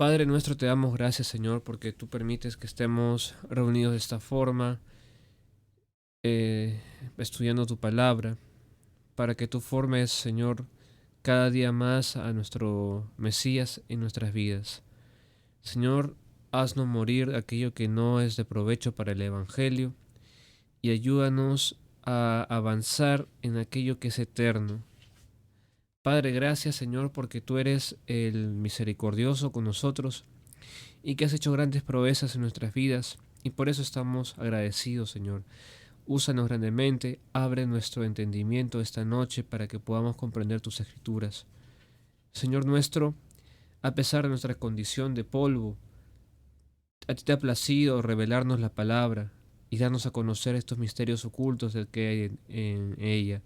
Padre nuestro, te damos gracias, Señor, porque tú permites que estemos reunidos de esta forma, eh, estudiando tu palabra, para que tú formes, Señor, cada día más a nuestro Mesías en nuestras vidas. Señor, haznos morir aquello que no es de provecho para el Evangelio y ayúdanos a avanzar en aquello que es eterno. Padre, gracias, Señor, porque tú eres el misericordioso con nosotros y que has hecho grandes proezas en nuestras vidas, y por eso estamos agradecidos, Señor. Úsanos grandemente, abre nuestro entendimiento esta noche para que podamos comprender tus escrituras. Señor nuestro, a pesar de nuestra condición de polvo, a ti te ha placido revelarnos la palabra y darnos a conocer estos misterios ocultos del que hay en ella.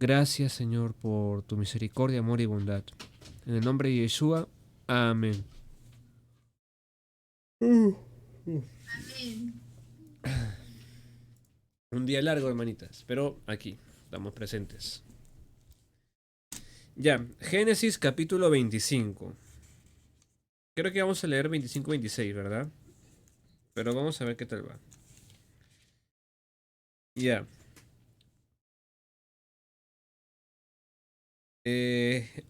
Gracias, Señor, por tu misericordia, amor y bondad. En el nombre de Yeshua, amén. Amén. Un día largo, hermanitas, pero aquí estamos presentes. Ya, Génesis capítulo 25. Creo que vamos a leer 25-26, ¿verdad? Pero vamos a ver qué tal va. Ya.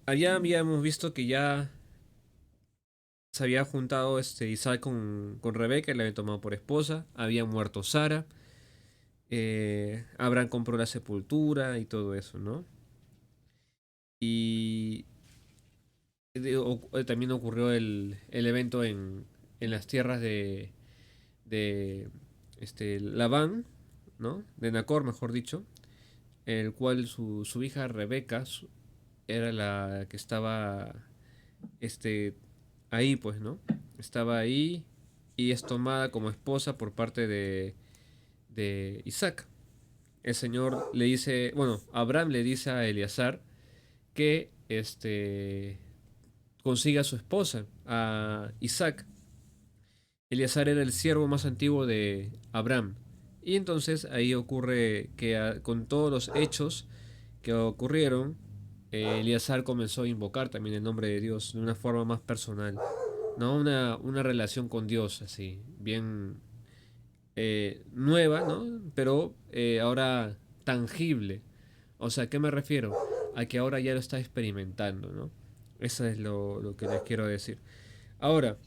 Allá habíamos visto que ya se había juntado Isaac con Rebeca, le había tomado por esposa, había muerto Sara, Abraham compró la sepultura y todo eso, ¿no? Y también ocurrió el evento en las tierras de Labán, ¿no? De Nacor, mejor dicho, el cual su hija Rebeca era la que estaba este, ahí, pues, ¿no? Estaba ahí y es tomada como esposa por parte de Isaac. El Señor le dice, bueno, Abraham le dice a Eleazar que consiga a su esposa, a Isaac. Eleazar era el siervo más antiguo de Abraham. Y entonces ahí ocurre que con todos los hechos que ocurrieron, Eleazar comenzó a invocar también el nombre de Dios de una forma más personal, ¿no? Una relación con Dios así, bien nueva, ¿no? Pero ahora tangible. O sea, ¿a qué me refiero? A que ahora ya lo está experimentando, ¿no? Eso es lo que les quiero decir. Ahora,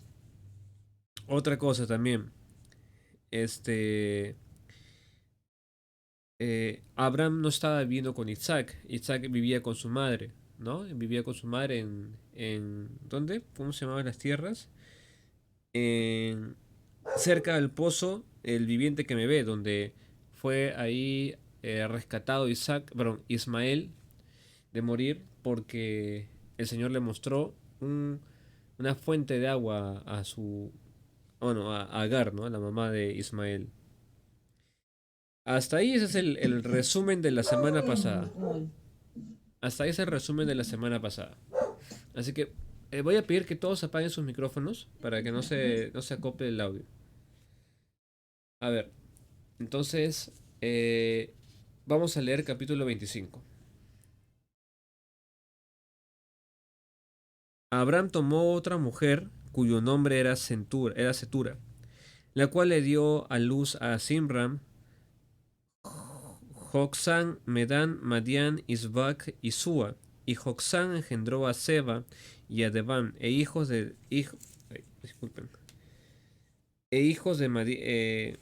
otra cosa también. Este, Abraham no estaba viviendo con Isaac. Isaac vivía con su madre, ¿no? Vivía con su madre ¿dónde? ¿Cómo se llamaban las tierras? En, cerca del pozo, el viviente que me ve, donde fue ahí rescatado Ismael de morir porque el Señor le mostró una fuente de agua a bueno, a Agar, ¿no? A la mamá de Ismael. Hasta ahí ese es el resumen de la semana pasada. Hasta ahí es el resumen de la semana pasada. Así que voy a pedir que todos apaguen sus micrófonos para que no se acople el audio. A ver, entonces vamos a leer capítulo 25. Abraham tomó otra mujer cuyo nombre era Setura, la cual le dio a luz a Simram, Joxán, Medán, Madián, Isbac y Sua. Y Joxán engendró a Seba y a Deván, disculpen, e hijos de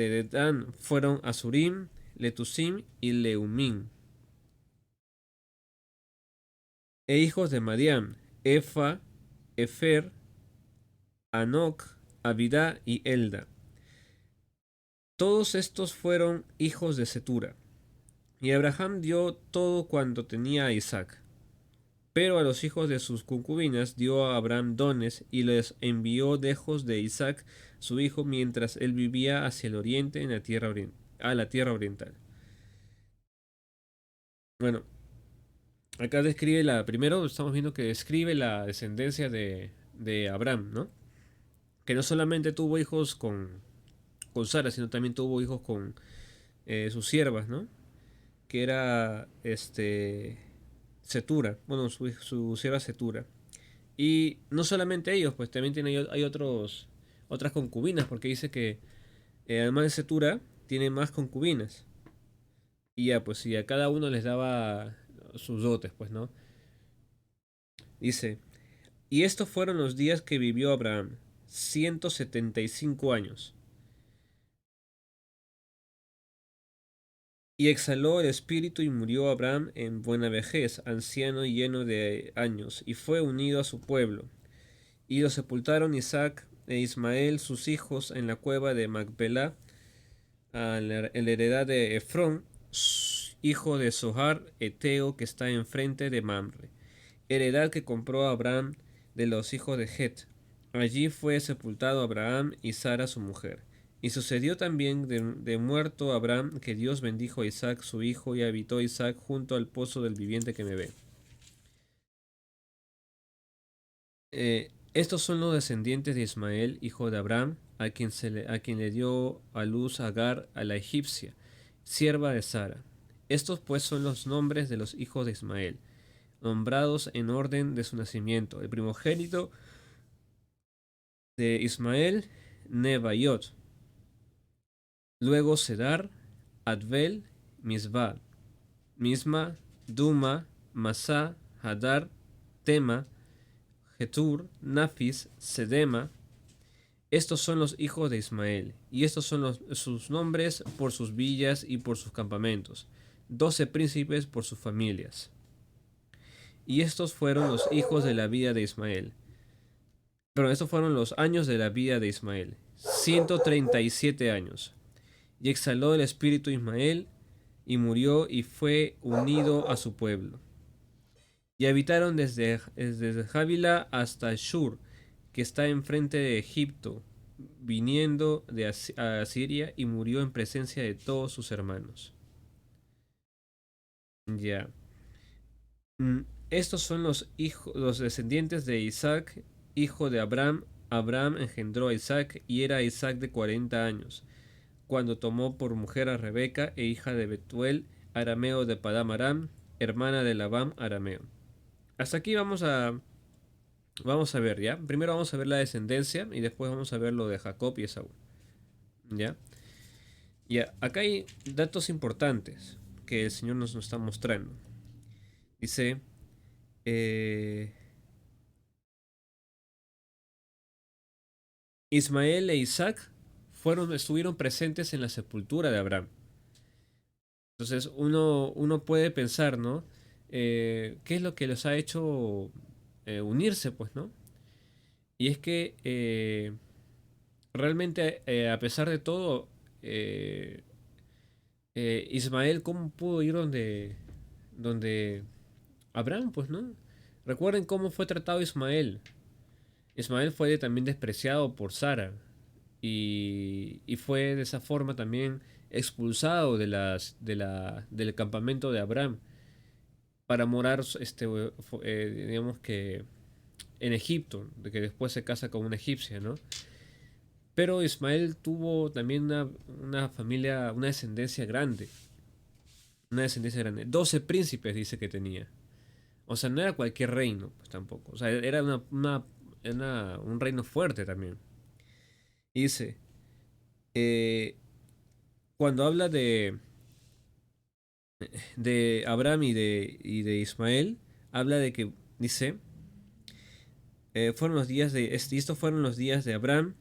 Dedán fueron Asurim, Letusim y Leumim. E hijos de Madián, Efa, Efer, Anoc, Abidá y Elda. Todos estos fueron hijos de Setura. Y Abraham dio todo cuanto tenía a Isaac. Pero a los hijos de sus concubinas dio a Abraham dones y les envió lejos de Isaac su hijo mientras él vivía hacia el oriente en a la tierra oriental. Bueno, acá primero estamos viendo que describe la descendencia de Abraham, ¿no? Que no solamente tuvo hijos con Sara, sino también tuvo hijos con sus siervas, ¿no? Que era Setura, bueno, su sierva Setura. Y no solamente ellos, pues también hay otras concubinas, porque dice que además de Setura, tiene más concubinas. Y ya, pues si a cada uno les daba sus dotes, pues, ¿no? Dice, y estos fueron los días que vivió Abraham, 175 años. Y exhaló el espíritu y murió Abraham en buena vejez, anciano y lleno de años, y fue unido a su pueblo. Y lo sepultaron Isaac e Ismael, sus hijos, en la cueva de Macpelá, en la heredad de Efrón, hijo de Zohar, Eteo, que está enfrente de Mamre, heredad que compró Abraham de los hijos de Het. Allí fue sepultado Abraham y Sara su mujer. Y sucedió también de muerto Abraham que Dios bendijo a Isaac su hijo y habitó Isaac junto al pozo del viviente que me ve. Estos son los descendientes de Ismael, hijo de Abraham, a quien le dio a luz Agar a la egipcia, sierva de Sara. Estos pues son los nombres de los hijos de Ismael, nombrados en orden de su nacimiento. El primogénito de Ismael, Nebaiot, luego Sedar, Adbel, Misbah, Misma, Duma, Masá, Hadar, Tema, Getur, Nafis, Sedema. Estos son los hijos de Ismael, y estos son sus nombres por sus villas y por sus campamentos, 12 príncipes por sus familias. Y estos fueron los hijos de la vida de Ismael. Pero estos fueron los años de la vida de Ismael, 137 años. Y exhaló el espíritu Ismael, y murió y fue unido a su pueblo. Y habitaron desde Javila hasta Shur, que está enfrente de Egipto, viniendo de Asiria, y murió en presencia de todos sus hermanos. Ya. Estos son los descendientes de Isaac, hijo de Abraham. Abraham engendró a Isaac, y era Isaac de 40 años, cuando tomó por mujer a Rebeca, hija de Betuel, arameo de Padam Aram, hermana de Labán, arameo. Hasta aquí vamos a ver, ¿ya? Primero vamos a ver la descendencia y después vamos a ver lo de Jacob y Esaú, ¿ya? Ya, acá hay datos importantes que el Señor nos está mostrando. Dice, eh, Ismael e Isaac estuvieron presentes en la sepultura de Abraham. Entonces uno puede pensar, ¿no? ¿Qué es lo que los ha hecho unirse, pues, ¿no? Y es que realmente, a pesar de todo, eh, Ismael, ¿cómo pudo ir donde Abraham, pues, ¿no? Recuerden cómo fue tratado Ismael. Ismael fue también despreciado por Sara y fue de esa forma también expulsado del campamento de Abraham para morar, digamos que en Egipto, de que después se casa con una egipcia, ¿no? Pero Ismael tuvo también una familia, una descendencia grande. 12 príncipes dice que tenía. O sea, no era cualquier reino, pues tampoco. O sea, era un reino fuerte también. Y dice, eh, cuando habla de Abraham y de Ismael, habla de que, dice, y estos fueron los días de Abraham,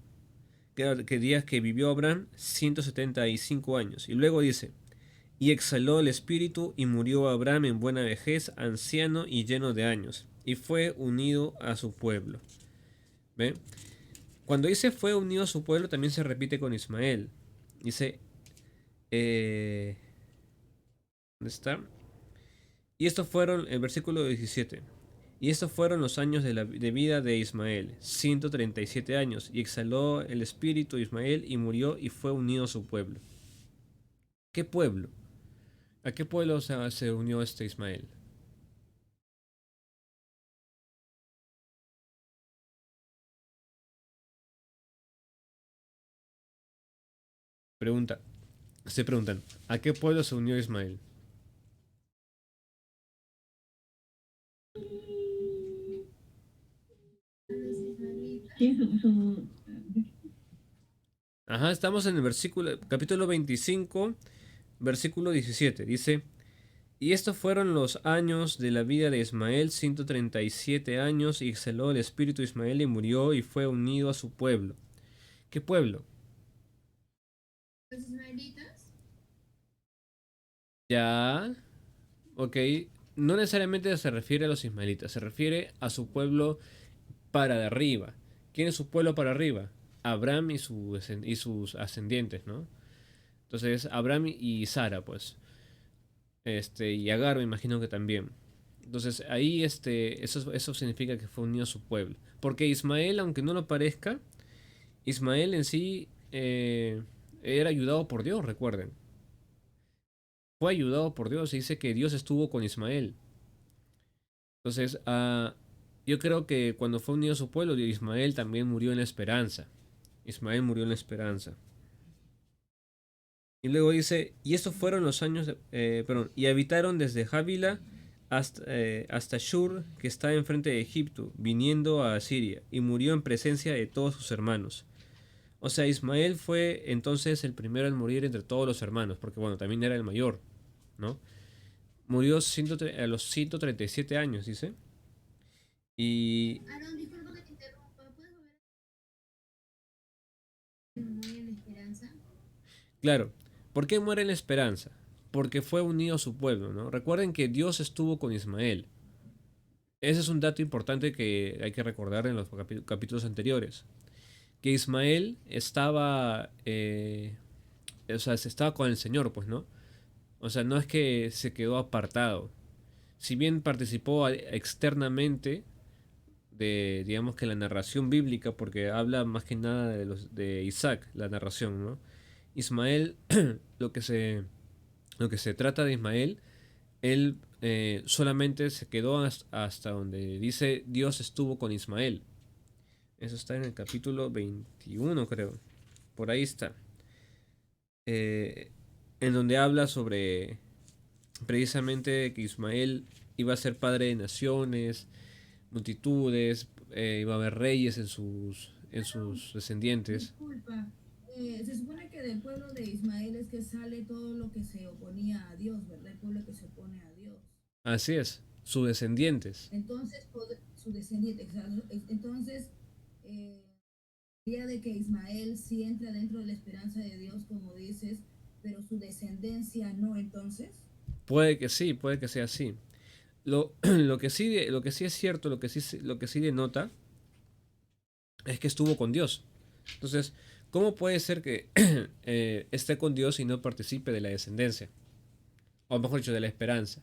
que días que vivió Abraham, 175 años. Y luego dice, y exhaló el espíritu y murió Abraham en buena vejez, anciano y lleno de años, y fue unido a su pueblo. ¿Ve? Cuando dice fue unido a su pueblo, también se repite con Ismael. Dice, eh, ¿dónde está? Y estos fueron, el versículo 17. Y estos fueron los años de vida de Ismael, 137 años, y exhaló el espíritu de Ismael y murió y fue unido a su pueblo. ¿Qué pueblo? ¿A qué pueblo se unió este Ismael? Pregunta, estoy preguntando, ¿a qué pueblo se unió Ismael? Ajá, estamos en el capítulo 25, versículo 17. Dice, y estos fueron los años de la vida de Ismael, 137 años, y exhaló el espíritu de Ismael y murió y fue unido a su pueblo. ¿Qué pueblo? Los ismaelitas. Ya, ok. No necesariamente se refiere a los ismaelitas, se refiere a su pueblo para de arriba. ¿Quién es su pueblo para arriba? Abraham y sus ascendientes, ¿no? Entonces, Abraham y Sara, pues. Y Agar me imagino que también. Entonces, ahí eso significa que fue unido a su pueblo. Porque Ismael, aunque no lo parezca, Ismael en sí era ayudado por Dios, recuerden. Fue ayudado por Dios. Se dice que Dios estuvo con Ismael. Entonces, yo creo que cuando fue unido a su pueblo, Ismael también murió en la esperanza. Ismael murió en la esperanza. Y luego dice, y estos fueron los años, perdón, y habitaron desde Javila hasta Shur, que está enfrente de Egipto, viniendo a Siria, y murió en presencia de todos sus hermanos. O sea, Ismael fue entonces el primero en morir entre todos los hermanos, porque bueno, también era el mayor, ¿no? Murió a los 137 años, dice. Y Aaron, disculpa que te interrumpa. ¿Puedes volver a memoria en la esperanza? claro, ¿por qué muere en la esperanza? Porque fue unido a su pueblo, ¿no? Recuerden que Dios estuvo con Ismael. Ese es un dato importante que hay que recordar en los capítulos anteriores. Que Ismael estaba, o sea, estaba con el Señor, pues, ¿no? O sea, no es que se quedó apartado. Si bien participó externamente de, digamos que la narración bíblica, porque habla más que nada de Isaac, la narración, ¿no? Ismael, lo que se, lo que se trata de Ismael, él solamente se quedó hasta donde dice Dios estuvo con Ismael. Eso está en el capítulo 21, creo. Por ahí está. Eh, en donde habla sobre precisamente que Ismael iba a ser padre de naciones, multitudes, iba a haber reyes en Aaron, sus descendientes. disculpa. Se supone que del pueblo de Ismael es que sale todo lo que se oponía a Dios, ¿verdad? El pueblo que se opone a Dios. Así es, sus descendientes. Entonces, su descendiente. O sea, entonces, eh, idea de que Ismael sí entra dentro de la esperanza de Dios, como dices, pero su descendencia no, entonces. Puede que sí, puede que sea así. Lo que sí es cierto, lo que sí denota es que estuvo con Dios. Entonces, ¿cómo puede ser que esté con Dios y no participe de la descendencia? O mejor dicho, de la esperanza.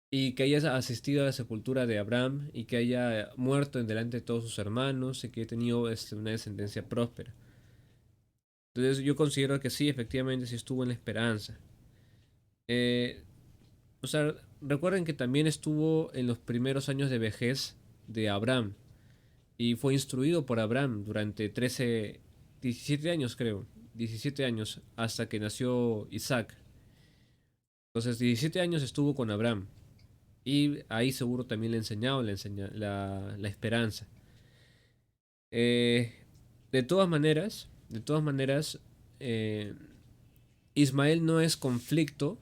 Y que haya asistido a la sepultura de Abraham y que haya muerto en delante de todos sus hermanos y que haya tenido una descendencia próspera. Entonces yo considero que sí, efectivamente sí estuvo en la esperanza. Eh, o sea, recuerden que también estuvo en los primeros años de vejez de Abraham y fue instruido por Abraham durante 17 años creo, 17 años hasta que nació Isaac. Entonces 17 años estuvo con Abraham y ahí seguro también le enseñaba la esperanza. Eh, de todas maneras, eh, Ismael no es conflicto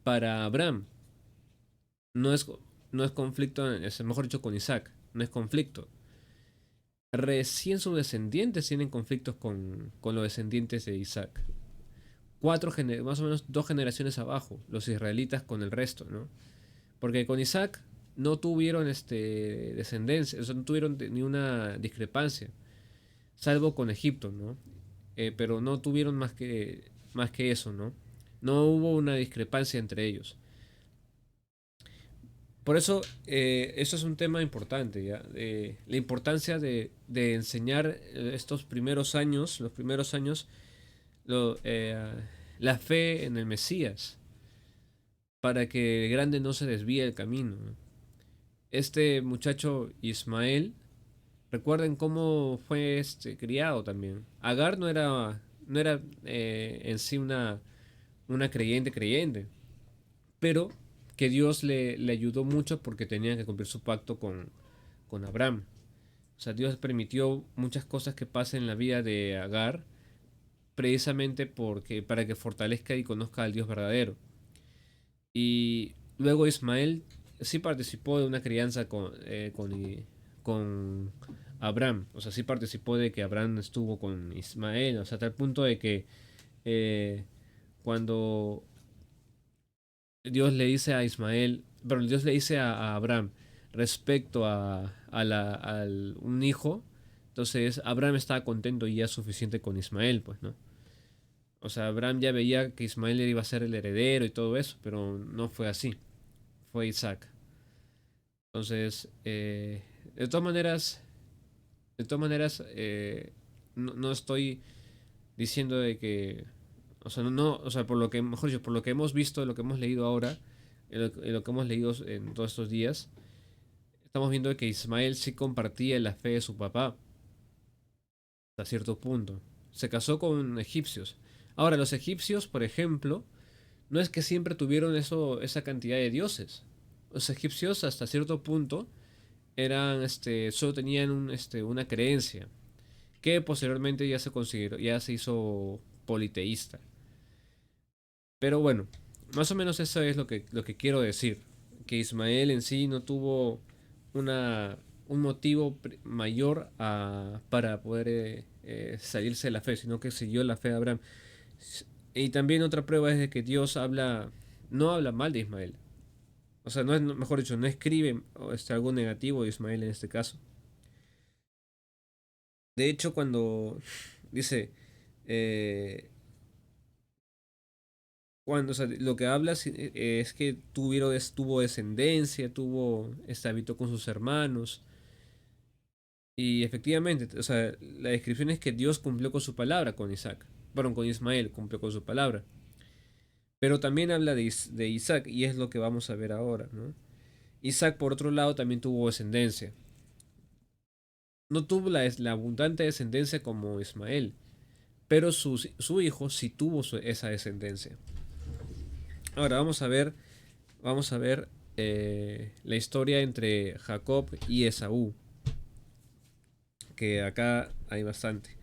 para Abraham. No es, no es conflicto, es mejor dicho, con Isaac. No es conflicto. Recién sus descendientes tienen conflictos con los descendientes de Isaac. Más o menos dos generaciones abajo, los israelitas con el resto, ¿no? Porque con Isaac no tuvieron descendencia, o sea, no tuvieron ni una discrepancia, salvo con Egipto, ¿no? Pero no tuvieron más que eso, ¿no? No hubo una discrepancia entre ellos. Por eso, eso es un tema importante, ¿ya? La importancia de enseñar estos primeros años, los primeros años, lo, eh, la fe en el Mesías, para que el grande no se desvíe del camino, ¿no? Este muchacho Ismael, recuerden cómo fue criado también. Agar no era en sí una creyente, pero que Dios le ayudó mucho porque tenía que cumplir su pacto con Abraham. O sea, Dios permitió muchas cosas que pasen en la vida de Agar precisamente porque para que fortalezca y conozca al Dios verdadero. Y luego Ismael sí participó de una crianza con Abraham. O sea, sí participó de que Abraham estuvo con Ismael. O sea, a tal punto de que eh, cuando Dios le dice a Ismael, pero Dios le dice a Abraham respecto a un hijo, entonces Abraham estaba contento y ya suficiente con Ismael, pues, ¿no? O sea, Abraham ya veía que Ismael iba a ser el heredero y todo eso, pero no fue así, fue Isaac. Entonces, de todas maneras, no estoy diciendo de que, o sea, o sea, por lo que, mejor dicho, por lo que hemos visto, lo que hemos leído ahora, en lo que hemos leído en todos estos días, estamos viendo que Ismael sí compartía la fe de su papá hasta cierto punto. Se casó con egipcios. Ahora, los egipcios, por ejemplo, no es que siempre tuvieron esa cantidad de dioses. Los egipcios hasta cierto punto solo tenían una creencia que posteriormente ya se consideró, ya se hizo politeísta. Pero bueno, más o menos eso es lo que quiero decir. Que Ismael en sí no tuvo una, un motivo mayor para poder salirse de la fe, sino que siguió la fe de Abraham. Y también otra prueba es de que Dios no habla mal de Ismael. O sea, no es, mejor dicho, no escribe algo negativo de Ismael en este caso. De hecho, cuando dice, eh, cuando, o sea, lo que habla es que tuvo descendencia, habitó con sus hermanos. Y efectivamente, o sea, la descripción es que Dios cumplió con su palabra con Isaac. Bueno, con Ismael cumplió con su palabra. Pero también habla de Isaac y es lo que vamos a ver ahora, ¿no? Isaac, por otro lado, también tuvo descendencia. No tuvo la abundante descendencia como Ismael, pero su hijo sí tuvo esa descendencia. Ahora vamos a ver la historia entre Jacob y Esaú, que acá hay bastante.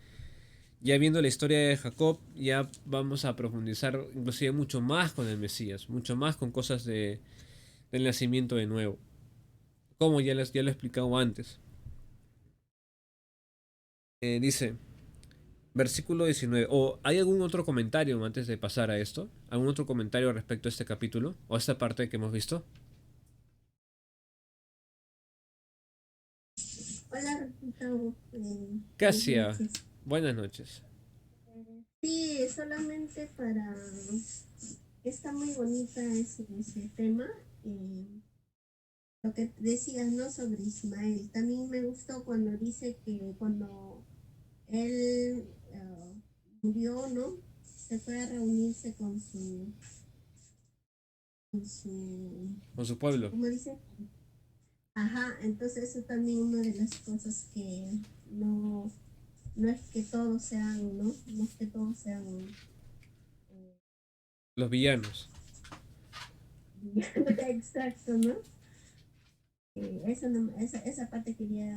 Ya viendo la historia de Jacob, ya vamos a profundizar inclusive mucho más con el Mesías, mucho más con cosas del nacimiento de nuevo, como ya lo he explicado antes. Dice, versículo 19. ¿O hay algún otro comentario antes de pasar a esto? ¿Algún otro comentario respecto a este capítulo? ¿O a esta parte que hemos visto? Hola, Gustavo. Buenas Casia, noches. buenas noches. Sí, solamente para... Está muy bonita ese tema. Lo que decías, ¿no? Sobre Ismael. También me gustó cuando dice que cuando él murió, ¿no? Se fue a reunirse con su, Con su pueblo. ¿cómo dice? Ajá, entonces eso también una de las cosas que no, no es que todos sean, ¿no? No es que todos sean Los villanos. exacto, ¿no? Eso esa parte quería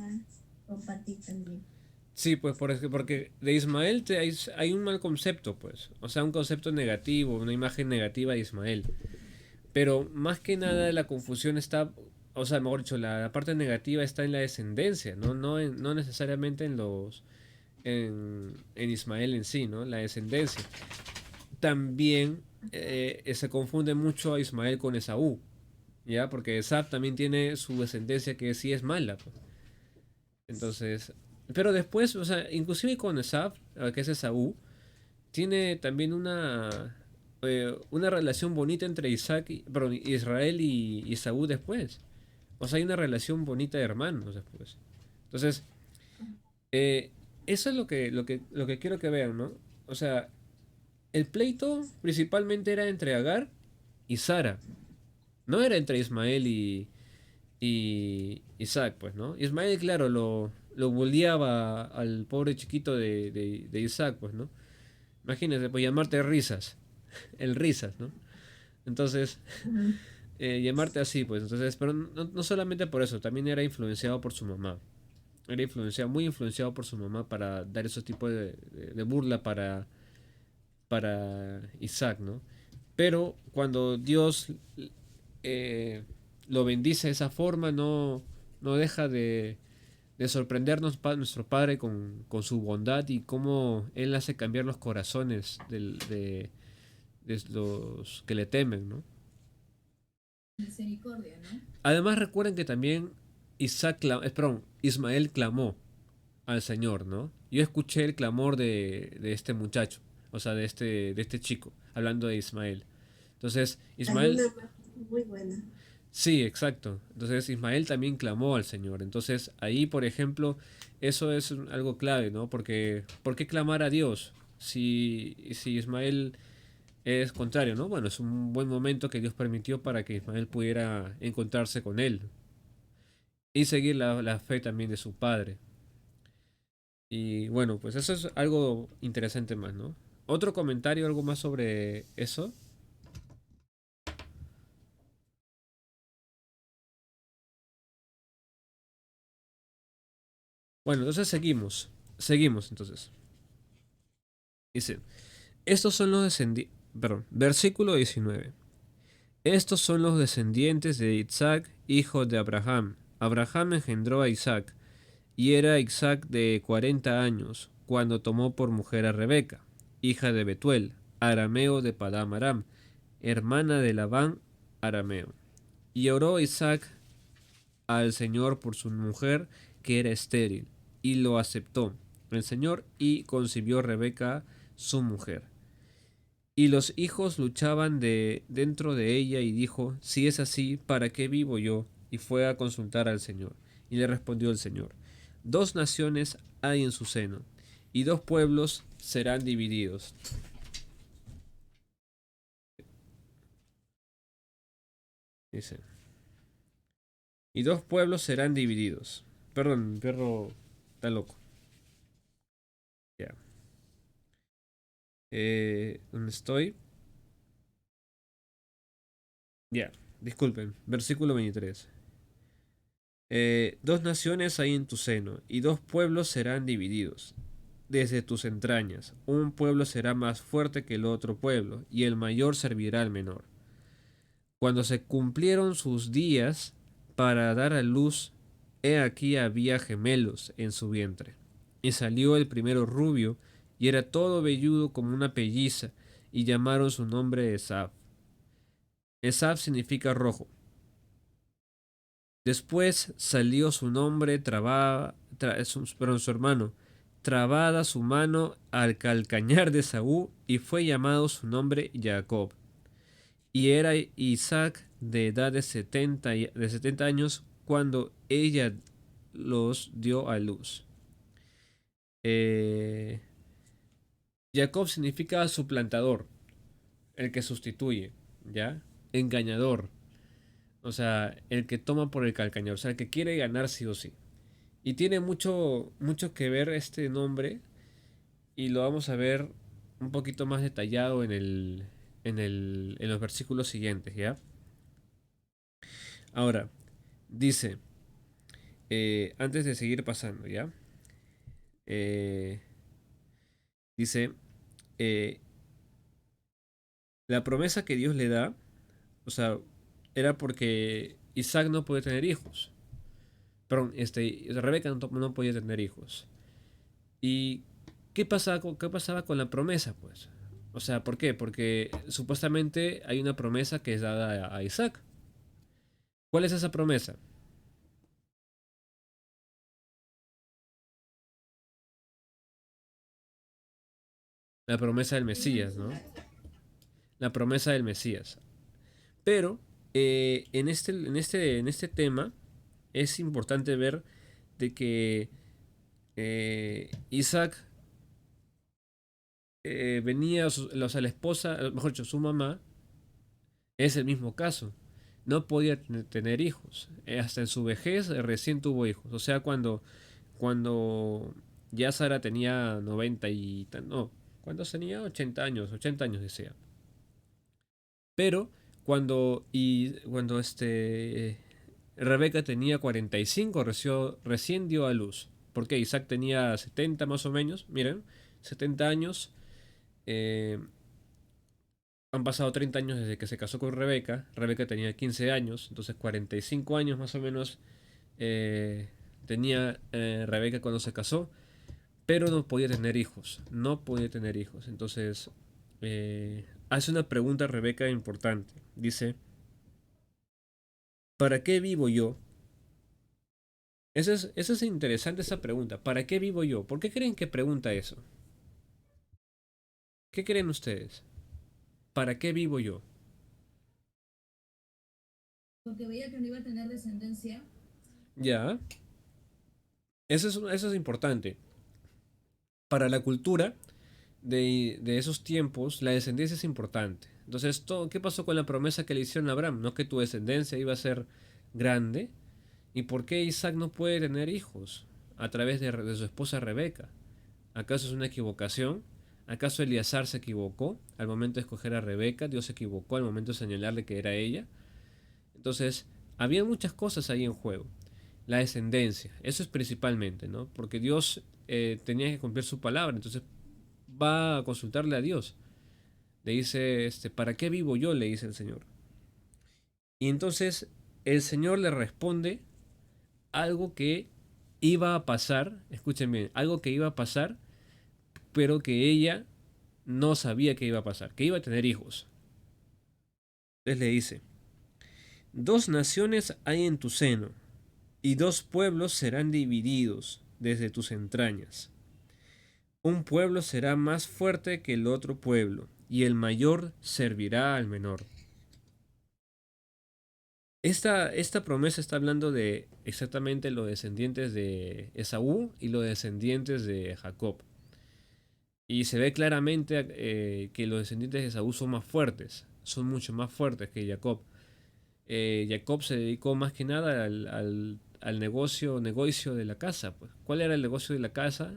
compartir también. Sí, pues porque de Ismael hay un mal concepto, pues. O sea, un concepto negativo, una imagen negativa de Ismael. Pero más que nada la confusión está, o sea, mejor dicho, la parte negativa está en la descendencia, ¿no? No necesariamente en Ismael en sí, ¿no? La descendencia. También se confunde mucho a Ismael con Esaú, ¿ya? Porque Esab también tiene su descendencia que sí es mala, pues. Entonces, pero después, o sea, inclusive con Esab, que es Esaú, tiene también una relación bonita entre perdón, Israel y Esaú después. O sea, hay una relación bonita de hermanos después. Entonces, eh, eso es lo que quiero que vean, ¿no? O sea, el pleito principalmente era entre Agar y Sara. No era entre Ismael y Isaac, pues, ¿no? Ismael, claro, lo bulleaba al pobre chiquito de Isaac, pues, ¿no? Imagínense, pues llamarte risas, el risas, ¿no? Entonces, Ajá. llamarte así, pues, entonces, pero no solamente por eso, también era influenciado por su mamá. Era influenciado, muy influenciado por su mamá para dar ese tipo de burla para Isaac, ¿no? Pero cuando Dios eh, lo bendice de esa forma, no deja de sorprendernos nuestro Padre con su bondad y cómo Él hace cambiar los corazones de los que le temen, ¿no? Misericordia, ¿no? Además recuerden que también Ismael clamó al Señor, ¿no? Yo escuché el clamor de este muchacho, o sea, de este chico, hablando de Ismael. Entonces, Hay Ismael, una parte muy buena. sí, exacto. Entonces, Ismael también clamó al Señor. Entonces, ahí, por ejemplo, eso es algo clave, ¿no? Porque, ¿por qué clamar a Dios si Ismael es contrario, ¿no? Bueno, es un buen momento que Dios permitió para que Ismael pudiera encontrarse con él y seguir la fe también de su padre. Y bueno, pues eso es algo interesante más, ¿no? ¿Otro comentario, algo más sobre eso? Bueno, entonces seguimos entonces. Dice, estos son los descendientes, perdón, versículo 19. Estos son los descendientes de Isaac, hijo de Abraham. Abraham engendró a Isaac, y era Isaac de 40 años, cuando tomó por mujer a Rebeca, hija de Betuel, arameo de Padam Aram, hermana de Labán, arameo. Y oró Isaac al Señor por su mujer, que era estéril, y lo aceptó el Señor, y concibió Rebeca, su mujer. Y los hijos luchaban dentro de ella, y dijo, si es así, ¿para qué vivo yo? Y fue a consultar al Señor. Y le respondió el Señor, dos naciones hay en su seno, y dos pueblos serán divididos. Dice, y dos pueblos serán divididos. Perdón, mi perro está loco. Ya. ¿Dónde estoy? Ya, disculpen. Versículo 23. Dos naciones hay en tu seno, y dos pueblos serán divididos. Desde tus entrañas, un pueblo será más fuerte que el otro pueblo, y el mayor servirá al menor. Cuando se cumplieron sus días para dar a luz, he aquí había gemelos en su vientre. Y salió el primero rubio, y era todo velludo como una pelliza, y llamaron su nombre Esaf. Esaf significa rojo. Después salió su nombre, su hermano, trabada su mano al calcañar de Saúl, y fue llamado su nombre Jacob. Y era Isaac de edad de 70 años cuando ella los dio a luz. Eh, Jacob significa suplantador, el que sustituye, ¿ya? Engañador, o sea, el que toma por el calcañar, o sea, el que quiere ganar sí o sí. Y tiene mucho que ver este nombre y lo vamos a ver un poquito más detallado en los versículos siguientes, ¿ya? Ahora, dice, antes de seguir pasando, ¿ya? Eh, dice, eh, la promesa que Dios le da, o sea, era porque Isaac no podía tener hijos. Perdón, Rebeca no podía tener hijos. ¿Y qué pasaba con la promesa, pues? O sea, ¿por qué? Porque supuestamente hay una promesa que es dada a Isaac. ¿Cuál es esa promesa? La promesa del Mesías, ¿no? La promesa del Mesías. Pero en este tema es importante ver de que Isaac venía, o sea, la esposa, mejor dicho, su mamá, es el mismo caso. No podía tener hijos. Hasta en su vejez recién tuvo hijos. O sea, cuando ya Sara tenía 90 y... No, ¿cuántos tenía? 80 años, 80 años decía. Pero cuando Rebeca tenía 45, recién dio a luz. porque Isaac tenía 70 más o menos, miren, 70 años. eh, Han pasado 30 años desde que se casó con Rebeca. Rebeca tenía 15 años, entonces 45 años más o menos tenía Rebeca cuando se casó, pero no podía tener hijos, no podía tener hijos. Entonces hace una pregunta a Rebeca importante. Dice, ¿para qué vivo yo? Esa es interesante esa pregunta. ¿Para qué vivo yo? ¿Por qué creen que pregunta eso? ¿Qué creen ustedes? ¿Para qué vivo yo? porque veía que no iba a tener descendencia. Ya, eso es importante. Para la cultura de esos tiempos, la descendencia es importante. Entonces, ¿qué pasó con la promesa que le hicieron a Abraham? ¿No que tu descendencia iba a ser grande? ¿Y por qué Isaac no puede tener hijos a través de su esposa Rebeca? ¿Acaso es una equivocación? ¿Acaso Eliezer se equivocó al momento de escoger a Rebeca? ¿Dios se equivocó al momento de señalarle que era ella? Entonces, había muchas cosas ahí en juego. La descendencia, eso es principalmente, ¿no? Porque Dios tenía que cumplir su palabra, entonces va a consultarle a Dios. Le dice, ¿para qué vivo yo? Le dice el Señor. Y entonces el Señor le responde algo que iba a pasar, escuchen bien, algo que iba a pasar, pero que ella no sabía que iba a pasar, que iba a tener hijos. Entonces le dice, dos naciones hay en tu seno, y dos pueblos serán divididos desde tus entrañas. Un pueblo será más fuerte que el otro pueblo, y el mayor servirá al menor. Esta promesa está hablando de exactamente los descendientes de Esaú y los descendientes de Jacob. Y se ve claramente que los descendientes de Esaú son más fuertes, son mucho más fuertes que Jacob. Jacob se dedicó más que nada al negocio de la casa. Pues. ¿Cuál era el negocio de la casa?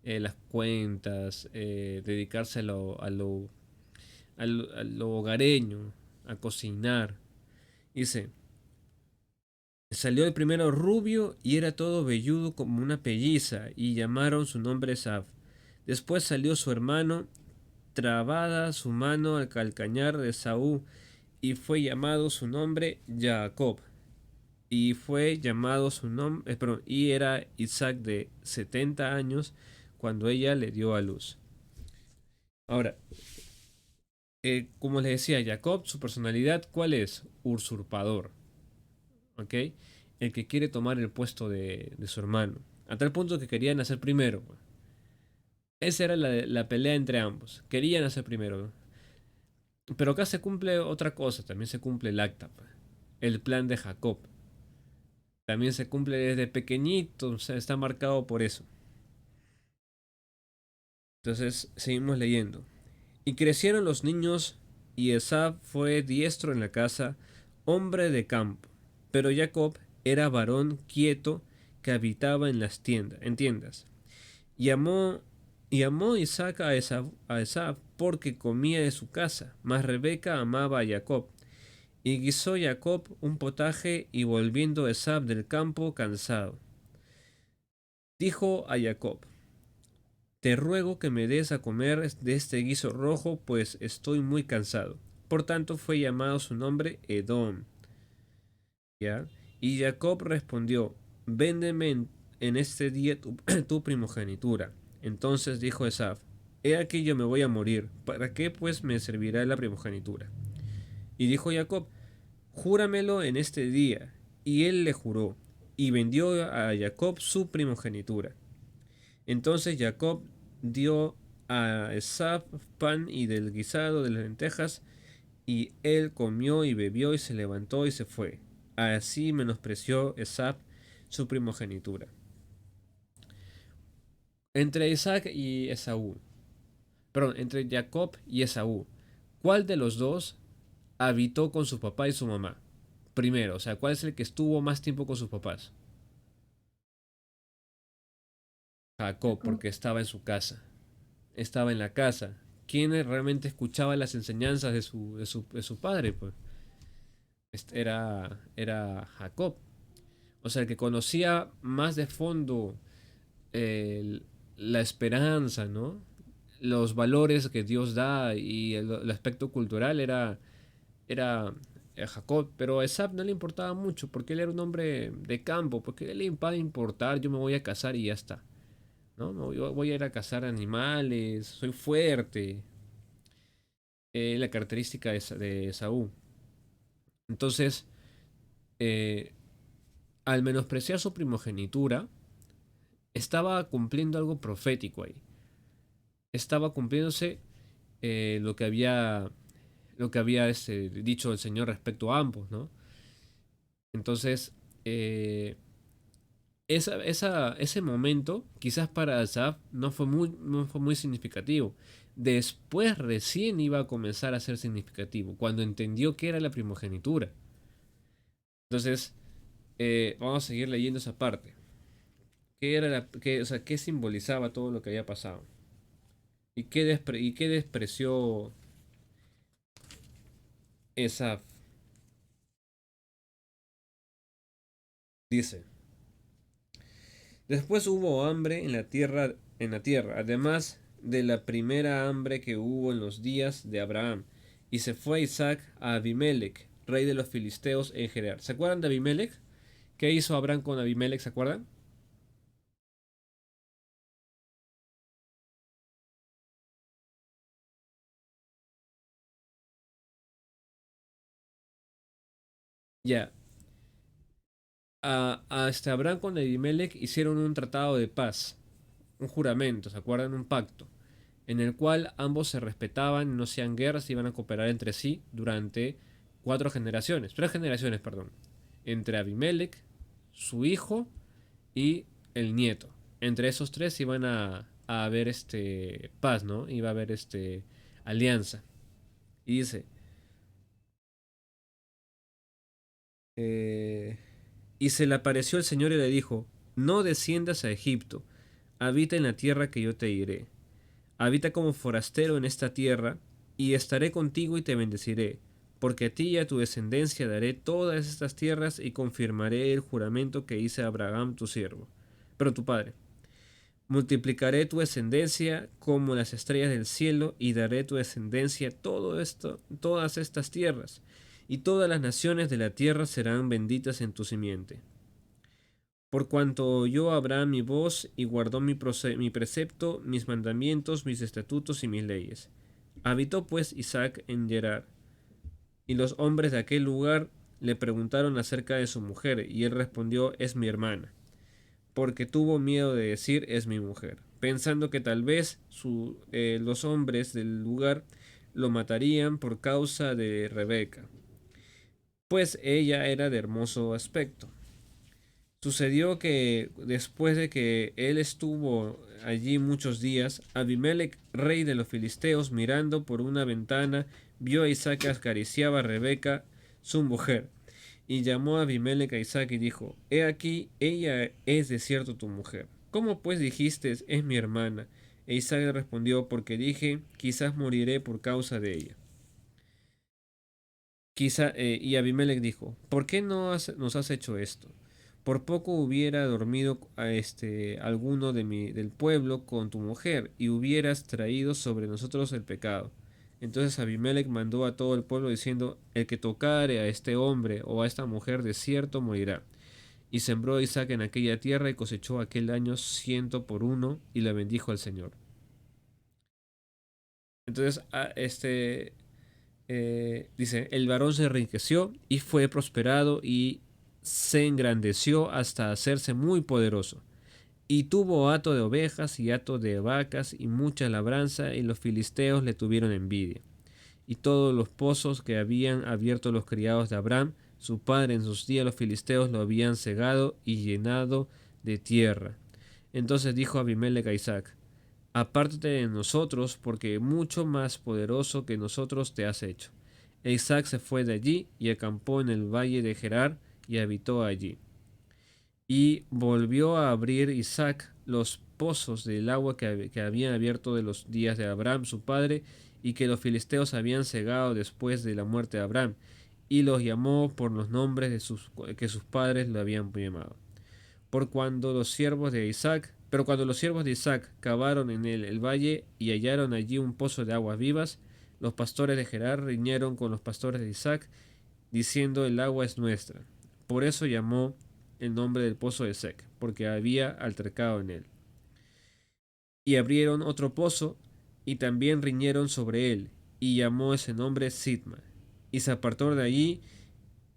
Las cuentas, dedicarse a lo hogareño, a cocinar. Dice, salió el primero rubio y era todo velludo como una pelliza, y llamaron su nombre Esaf. Después salió su hermano, trabada su mano al calcañar de Saúl, y fue llamado su nombre Jacob. Y fue llamado su nombre, perdón, y era Isaac de 70 años cuando ella le dio a luz. Ahora, como les decía, Jacob, su personalidad, ¿cuál es? Usurpador, ¿ok? El que quiere tomar el puesto de su hermano, a tal punto que querían nacer primero. Pues. Esa era la pelea entre ambos, querían nacer primero. ¿No? Pero acá se cumple otra cosa, también se cumple el acta, pues. El plan de Jacob. También se cumple desde pequeñito, o sea, está marcado por eso. Entonces, seguimos leyendo. Y crecieron los niños, y Esaf fue diestro en la casa, hombre de campo. Pero Jacob era varón quieto que habitaba en las tiendas. Y amó Isaac a Esaf porque comía de su casa, mas Rebeca amaba a Jacob. Y guisó Jacob un potaje y volviendo Esaf del campo cansado. Dijo a Jacob, te ruego que me des a comer de este guiso rojo, pues estoy muy cansado. Por tanto fue llamado su nombre Edom. ¿Ya? Y Jacob respondió, véndeme en este día tu primogenitura. Entonces dijo Esaf, he aquí yo me voy a morir, ¿para qué pues me servirá la primogenitura? Y dijo Jacob, júramelo en este día. Y él le juró, y vendió a Jacob su primogenitura. Entonces Jacob dio a Esaf pan y del guisado de las lentejas, y él comió y bebió y se levantó y se fue. Así menospreció Esaf su primogenitura. Entre Isaac y Esaú, perdón, entre Jacob y Esaú, ¿cuál de los dos habitó con su papá y su mamá? Primero, o sea, ¿cuál es el que estuvo más tiempo con sus papás? Jacob, Jacob. porque estaba en su casa. Estaba en la casa. ¿Quién realmente escuchaba las enseñanzas de su padre? Pues era Jacob. O sea, el que conocía más de fondo el- la esperanza, ¿no? Los valores que Dios da y el aspecto cultural era Jacob, pero a Esab no le importaba mucho porque él era un hombre de campo, porque él le iba a importar, yo me voy a casar y ya está, ¿no? Voy a ir a cazar animales, soy fuerte, la característica de Esaú. Entonces, eh, al menospreciar su primogenitura, estaba cumpliendo algo profético ahí. Estaba cumpliéndose lo que había dicho el Señor respecto a ambos, ¿no? Entonces, eh, ese momento, quizás para Asaf, no fue muy significativo. Después recién iba a comenzar a ser significativo, cuando entendió que era la primogenitura. Entonces, vamos a seguir leyendo esa parte. O sea, qué simbolizaba todo lo que había pasado? Y qué despreció Esaf? Dice. Después hubo hambre en la tierra, además de la primera hambre que hubo en los días de Abraham. Y se fue Isaac a Abimelech, rey de los filisteos en Gerar. ¿Se acuerdan de Abimelech? ¿Qué hizo Abraham con Abimelech? ¿Se acuerdan? Ya. A Abraham con Abimelech hicieron un tratado de paz, un juramento, ¿se acuerdan? Un pacto, en el cual ambos se respetaban, no hacían guerras, iban a cooperar entre sí durante 3 generaciones, perdón, entre Abimelech, su hijo y el nieto. Entre esos tres iban a haber paz, ¿no? Iba a haber alianza. Y dice, eh, y se le apareció el Señor y le dijo, no desciendas a Egipto, habita en la tierra que yo te diré. Habita como forastero en esta tierra, y estaré contigo y te bendeciré, porque a ti y a tu descendencia daré todas estas tierras y confirmaré el juramento que hice a Abraham tu siervo, pero tu padre. Multiplicaré tu descendencia como las estrellas del cielo y daré a tu descendencia todo esto, todas estas tierras, y todas las naciones de la tierra serán benditas en tu simiente. Por cuanto oyó Abraham mi voz y guardó mi precepto, mis mandamientos, mis estatutos y mis leyes. Habitó pues Isaac en Gerar, y los hombres de aquel lugar le preguntaron acerca de su mujer, y él respondió, es mi hermana, porque tuvo miedo de decir, es mi mujer, pensando que tal vez los hombres del lugar lo matarían por causa de Rebeca, pues ella era de hermoso aspecto. Sucedió que después de que él estuvo allí muchos días, Abimelech, rey de los filisteos, mirando por una ventana, vio a Isaac que acariciaba a Rebeca, su mujer, y llamó a Abimelech a Isaac y dijo, he aquí, ella es de cierto tu mujer. ¿Cómo pues dijiste, es mi hermana? E Isaac le respondió, porque dije, quizás moriré por causa de ella. Y Abimelech dijo, ¿por qué nos has hecho esto? Por poco hubiera dormido alguno del pueblo con tu mujer, y hubieras traído sobre nosotros el pecado. Entonces Abimelech mandó a todo el pueblo diciendo, el que tocare a este hombre o a esta mujer de cierto morirá. Y sembró Isaac en aquella tierra y cosechó aquel año 100 por 1 y la bendijo al Señor. Entonces, dice, el varón se enriqueció y fue prosperado y se engrandeció hasta hacerse muy poderoso. Y tuvo hato de ovejas y hato de vacas y mucha labranza, y los filisteos le tuvieron envidia. Y todos los pozos que habían abierto los criados de Abraham, su padre en sus días, los filisteos lo habían cegado y llenado de tierra. Entonces dijo Abimelech a Isaac, apártate de nosotros, porque mucho más poderoso que nosotros te has hecho. E Isaac se fue de allí y acampó en el valle de Gerar y habitó allí. Y volvió a abrir Isaac los pozos del agua que habían abierto de los días de Abraham su padre, y que los filisteos habían cegado después de la muerte de Abraham, y los llamó por los nombres que sus padres lo habían llamado. Por cuando los siervos de Isaac Pero cuando los siervos de Isaac cavaron en él el valle y hallaron allí un pozo de aguas vivas, los pastores de Gerar riñeron con los pastores de Isaac, diciendo el agua es nuestra. Por eso llamó el nombre del pozo de Sec, porque había altercado en él. Y abrieron otro pozo, y también riñeron sobre él, y llamó ese nombre Sitma. Y se apartó de allí,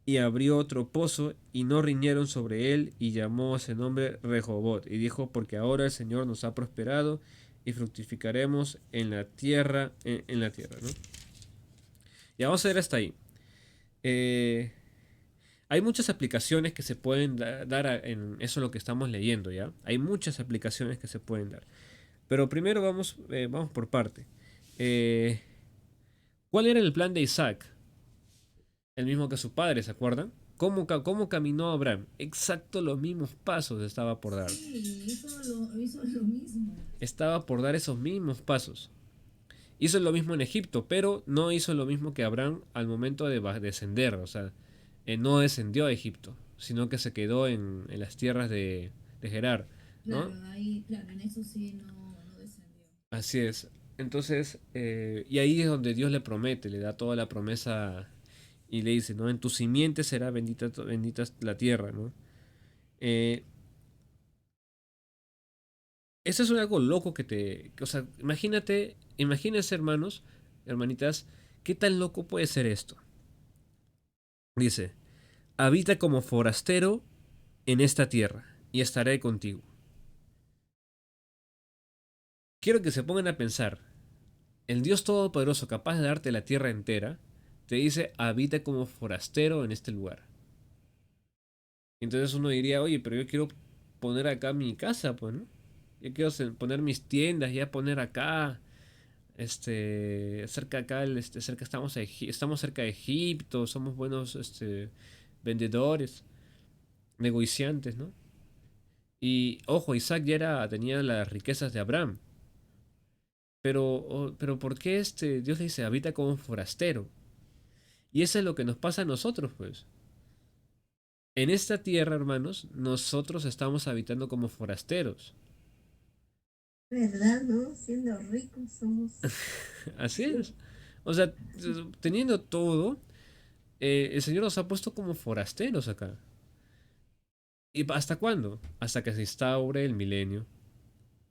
y abrió otro pozo, y no riñeron sobre él, y llamó ese nombre Rehobot, y dijo, porque ahora el Señor nos ha prosperado, y fructificaremos en la tierra, en la tierra, ¿no? Ya vamos a ver hasta ahí. Eh, Hay muchas aplicaciones que se pueden dar en eso lo que estamos leyendo, ¿ya? Hay muchas aplicaciones que se pueden dar. Pero primero vamos por parte. Eh, ¿Cuál era el plan de Isaac? El mismo que su padre, ¿se acuerdan? ¿Cómo caminó Abraham? Exacto los mismos pasos estaba por dar. Sí, hizo lo mismo. Estaba por dar esos mismos pasos. Hizo lo mismo en Egipto, pero no hizo lo mismo que Abraham al momento de descender. O sea, no descendió a Egipto, sino que se quedó en las tierras de Gerar, ¿no? Claro, ahí, claro, en eso sí no descendió. Así es. Entonces, y ahí es donde Dios le promete, le da toda la promesa y le dice, ¿no? En tu simiente será bendita la tierra, ¿no? Eh, Eso es algo loco o sea, imagínense hermanos, hermanitas, ¿qué tan loco puede ser esto? Dice, habita como forastero en esta tierra y estaré contigo. Quiero que se pongan a pensar, el Dios Todopoderoso capaz de darte la tierra entera, te dice, habita como forastero en este lugar. Entonces uno diría, oye, pero yo quiero poner acá mi casa, pues, ¿no? Yo quiero poner mis tiendas, ya poner acá, cerca acá, cerca estamos cerca de Egipto, somos buenos, vendedores, negociantes, ¿no? Y ojo, Isaac tenía las riquezas de Abraham. Pero ¿por qué Dios le dice habita como un forastero? Y eso es lo que nos pasa a nosotros, pues. En esta tierra, hermanos, nosotros estamos habitando como forasteros. ¿Verdad, no? Siendo ricos somos. Así es. O sea, teniendo todo, el Señor nos ha puesto como forasteros acá. ¿Y hasta cuándo? Hasta que se instaure el milenio.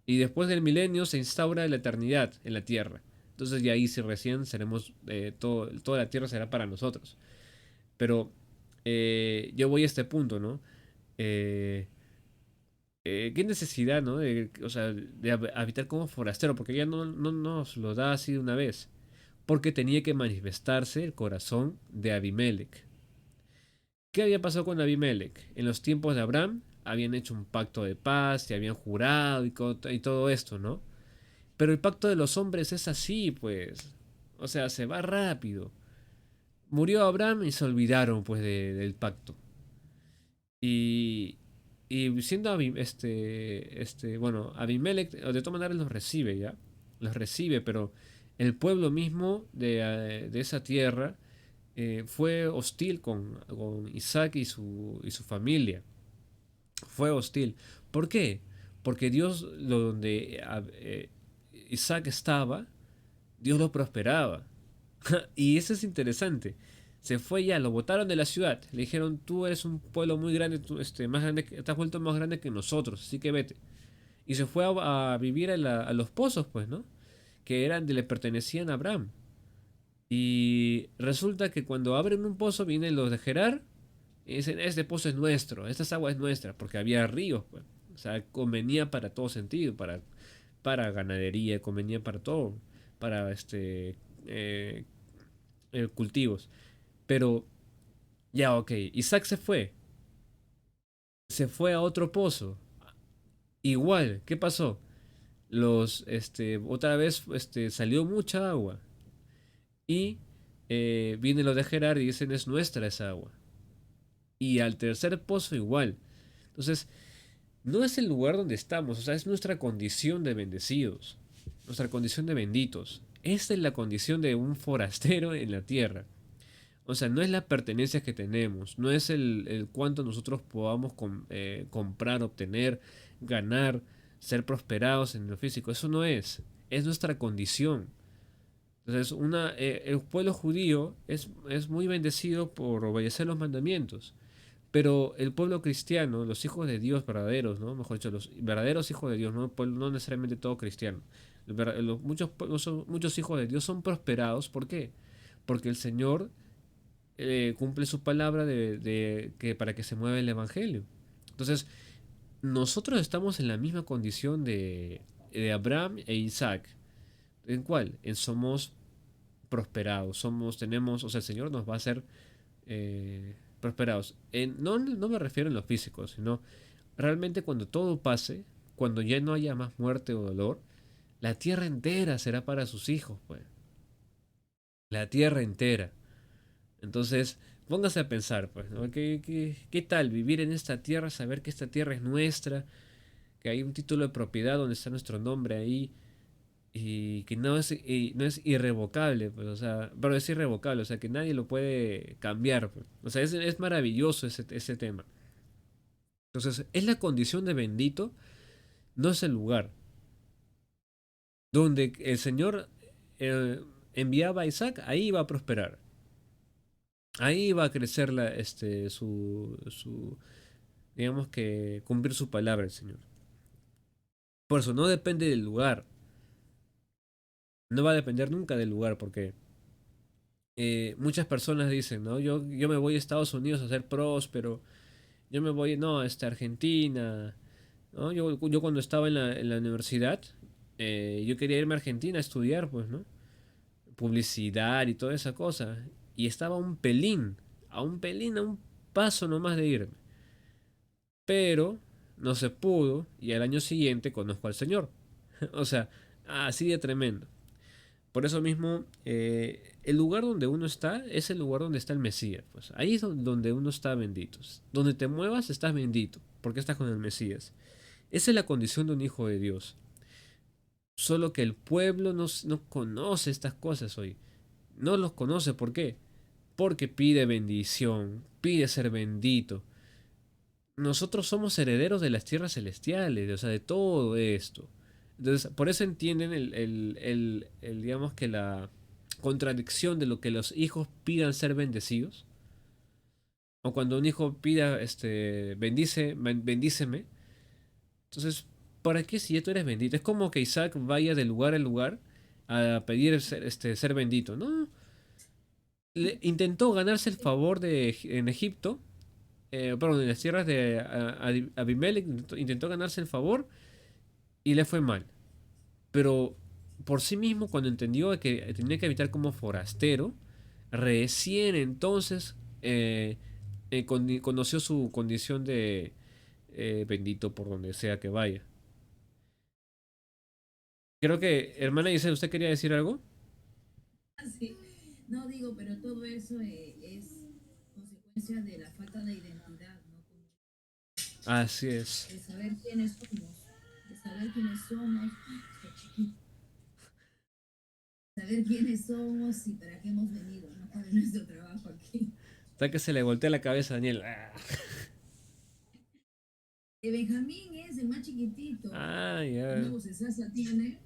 Y después del milenio se instaura la eternidad en la tierra. Entonces ya ahí sí recién seremos, toda la tierra será para nosotros. Pero yo voy a este punto, ¿no? Eh, ¿Qué necesidad, ¿no? O sea, de habitar como forastero, porque ya no nos lo da así de una vez. Porque tenía que manifestarse el corazón de Abimelech. ¿Qué había pasado con Abimelech? En los tiempos de Abraham habían hecho un pacto de paz, se habían jurado y todo esto, ¿no? Pero el pacto de los hombres es así, pues. O sea, se va rápido. Murió Abraham y se olvidaron, pues, del pacto. Y, y siendo bueno, Abimelech, de todas maneras los recibe, ¿ya? Los recibe, pero el pueblo mismo de esa tierra fue hostil con Isaac y su familia. Fue hostil. ¿Por qué? Porque Dios, donde Isaac estaba, Dios lo prosperaba. Y eso es interesante. Se fue ya, lo botaron de la ciudad. Le dijeron, tú eres un pueblo muy grande, más grande, te has vuelto más grande que nosotros, así que vete. Y se fue a vivir a los pozos, pues, ¿no? Que le pertenecían a Abraham. Y resulta que cuando abren un pozo, vienen los de Gerar y dicen, este pozo es nuestro, esta agua es nuestra, porque había ríos, pues. O sea, convenía para todo sentido, para ganadería, convenía para todo, para eh, cultivos. Pero, ya, ok, Isaac se fue a otro pozo. Igual, ¿qué pasó? Otra vez, salió mucha agua. Y viene lo de Gerar y dicen, es nuestra esa agua. Y al tercer pozo igual. Entonces, no es el lugar donde estamos, o sea, es nuestra condición de bendecidos, nuestra condición de benditos. Esta es la condición de un forastero en la tierra. O sea, no es la pertenencia que tenemos, no es el cuánto nosotros podamos comprar, obtener, ganar. ser prosperados en lo físico. Eso no es nuestra condición. Entonces, el pueblo judío es muy bendecido por obedecer los mandamientos. Pero el pueblo cristiano, los hijos de Dios verdaderos, ¿no? Mejor dicho, los verdaderos hijos de Dios, no necesariamente todo cristiano. Muchos hijos de Dios son prosperados. ¿Por qué? Porque el Señor cumple su palabra que para que se mueva el Evangelio. Entonces, nosotros estamos en la misma condición de Abraham e Isaac. ¿En cuál? En somos prosperados, o sea, el Señor nos va a hacer prosperados. No me refiero en lo físico, sino realmente cuando todo pase, cuando ya no haya más muerte o dolor, la tierra entera será para sus hijos, pues. La tierra entera. Entonces, póngase a pensar, pues, ¿no? ¿Qué tal vivir en esta tierra, saber que esta tierra es nuestra, que hay un título de propiedad donde está nuestro nombre ahí y que no es irrevocable, pues, o sea, pero es irrevocable, o sea, que nadie lo puede cambiar, pues. O sea, es maravilloso ese tema. Entonces, es la condición de bendito, no es el lugar donde el Señor eh, enviaba a Isaac, ahí iba a prosperar. Ahí va a crecer digamos que cumplir su palabra el Señor. Por eso no depende del lugar. No va a depender nunca del lugar porque muchas personas dicen, ¿no? Yo me voy a Estados Unidos a ser próspero. Yo me voy, no, a Argentina. ¿No? Yo cuando estaba en la universidad, yo quería irme a Argentina a estudiar, pues, ¿no? Publicidad y toda esa cosa. Y estaba a un paso nomás de irme. Pero no se pudo y al año siguiente conozco al Señor. O sea, así de tremendo. Por eso mismo, el lugar donde uno está es el lugar donde está el Mesías. Pues ahí es donde uno está bendito. Donde te muevas estás bendito, porque estás con el Mesías. Esa es la condición de un hijo de Dios. Solo que el pueblo no conoce estas cosas hoy. No los conoce, ¿por qué? Porque pide bendición, pide ser bendito. Nosotros somos herederos de las tierras celestiales, o sea, de todo esto. Entonces, por eso entienden digamos que la contradicción de lo que los hijos pidan ser bendecidos. O cuando un hijo pida, bendíceme. Entonces, ¿para qué si ya tú eres bendito? Es como que Isaac vaya de lugar en lugar a pedir ser bendito. No, intentó ganarse el favor en Egipto, perdón, en las tierras de Abimelech, intentó ganarse el favor y le fue mal. Pero por sí mismo, cuando entendió que tenía que habitar como forastero, recién entonces conoció su condición de bendito por donde sea que vaya. Creo que, hermana Giselle, ¿usted quería decir algo? Sí. No digo, pero todo eso es consecuencia de la falta de identidad, ¿no? Así es. De saber quiénes somos, de saber quiénes somos, saber quiénes somos y para qué hemos venido, ¿no? Para nuestro trabajo aquí. Hasta que se le voltea la cabeza a Daniel. Ah, Benjamín es el más chiquitito. ah, Una ya. vocesasa tiene.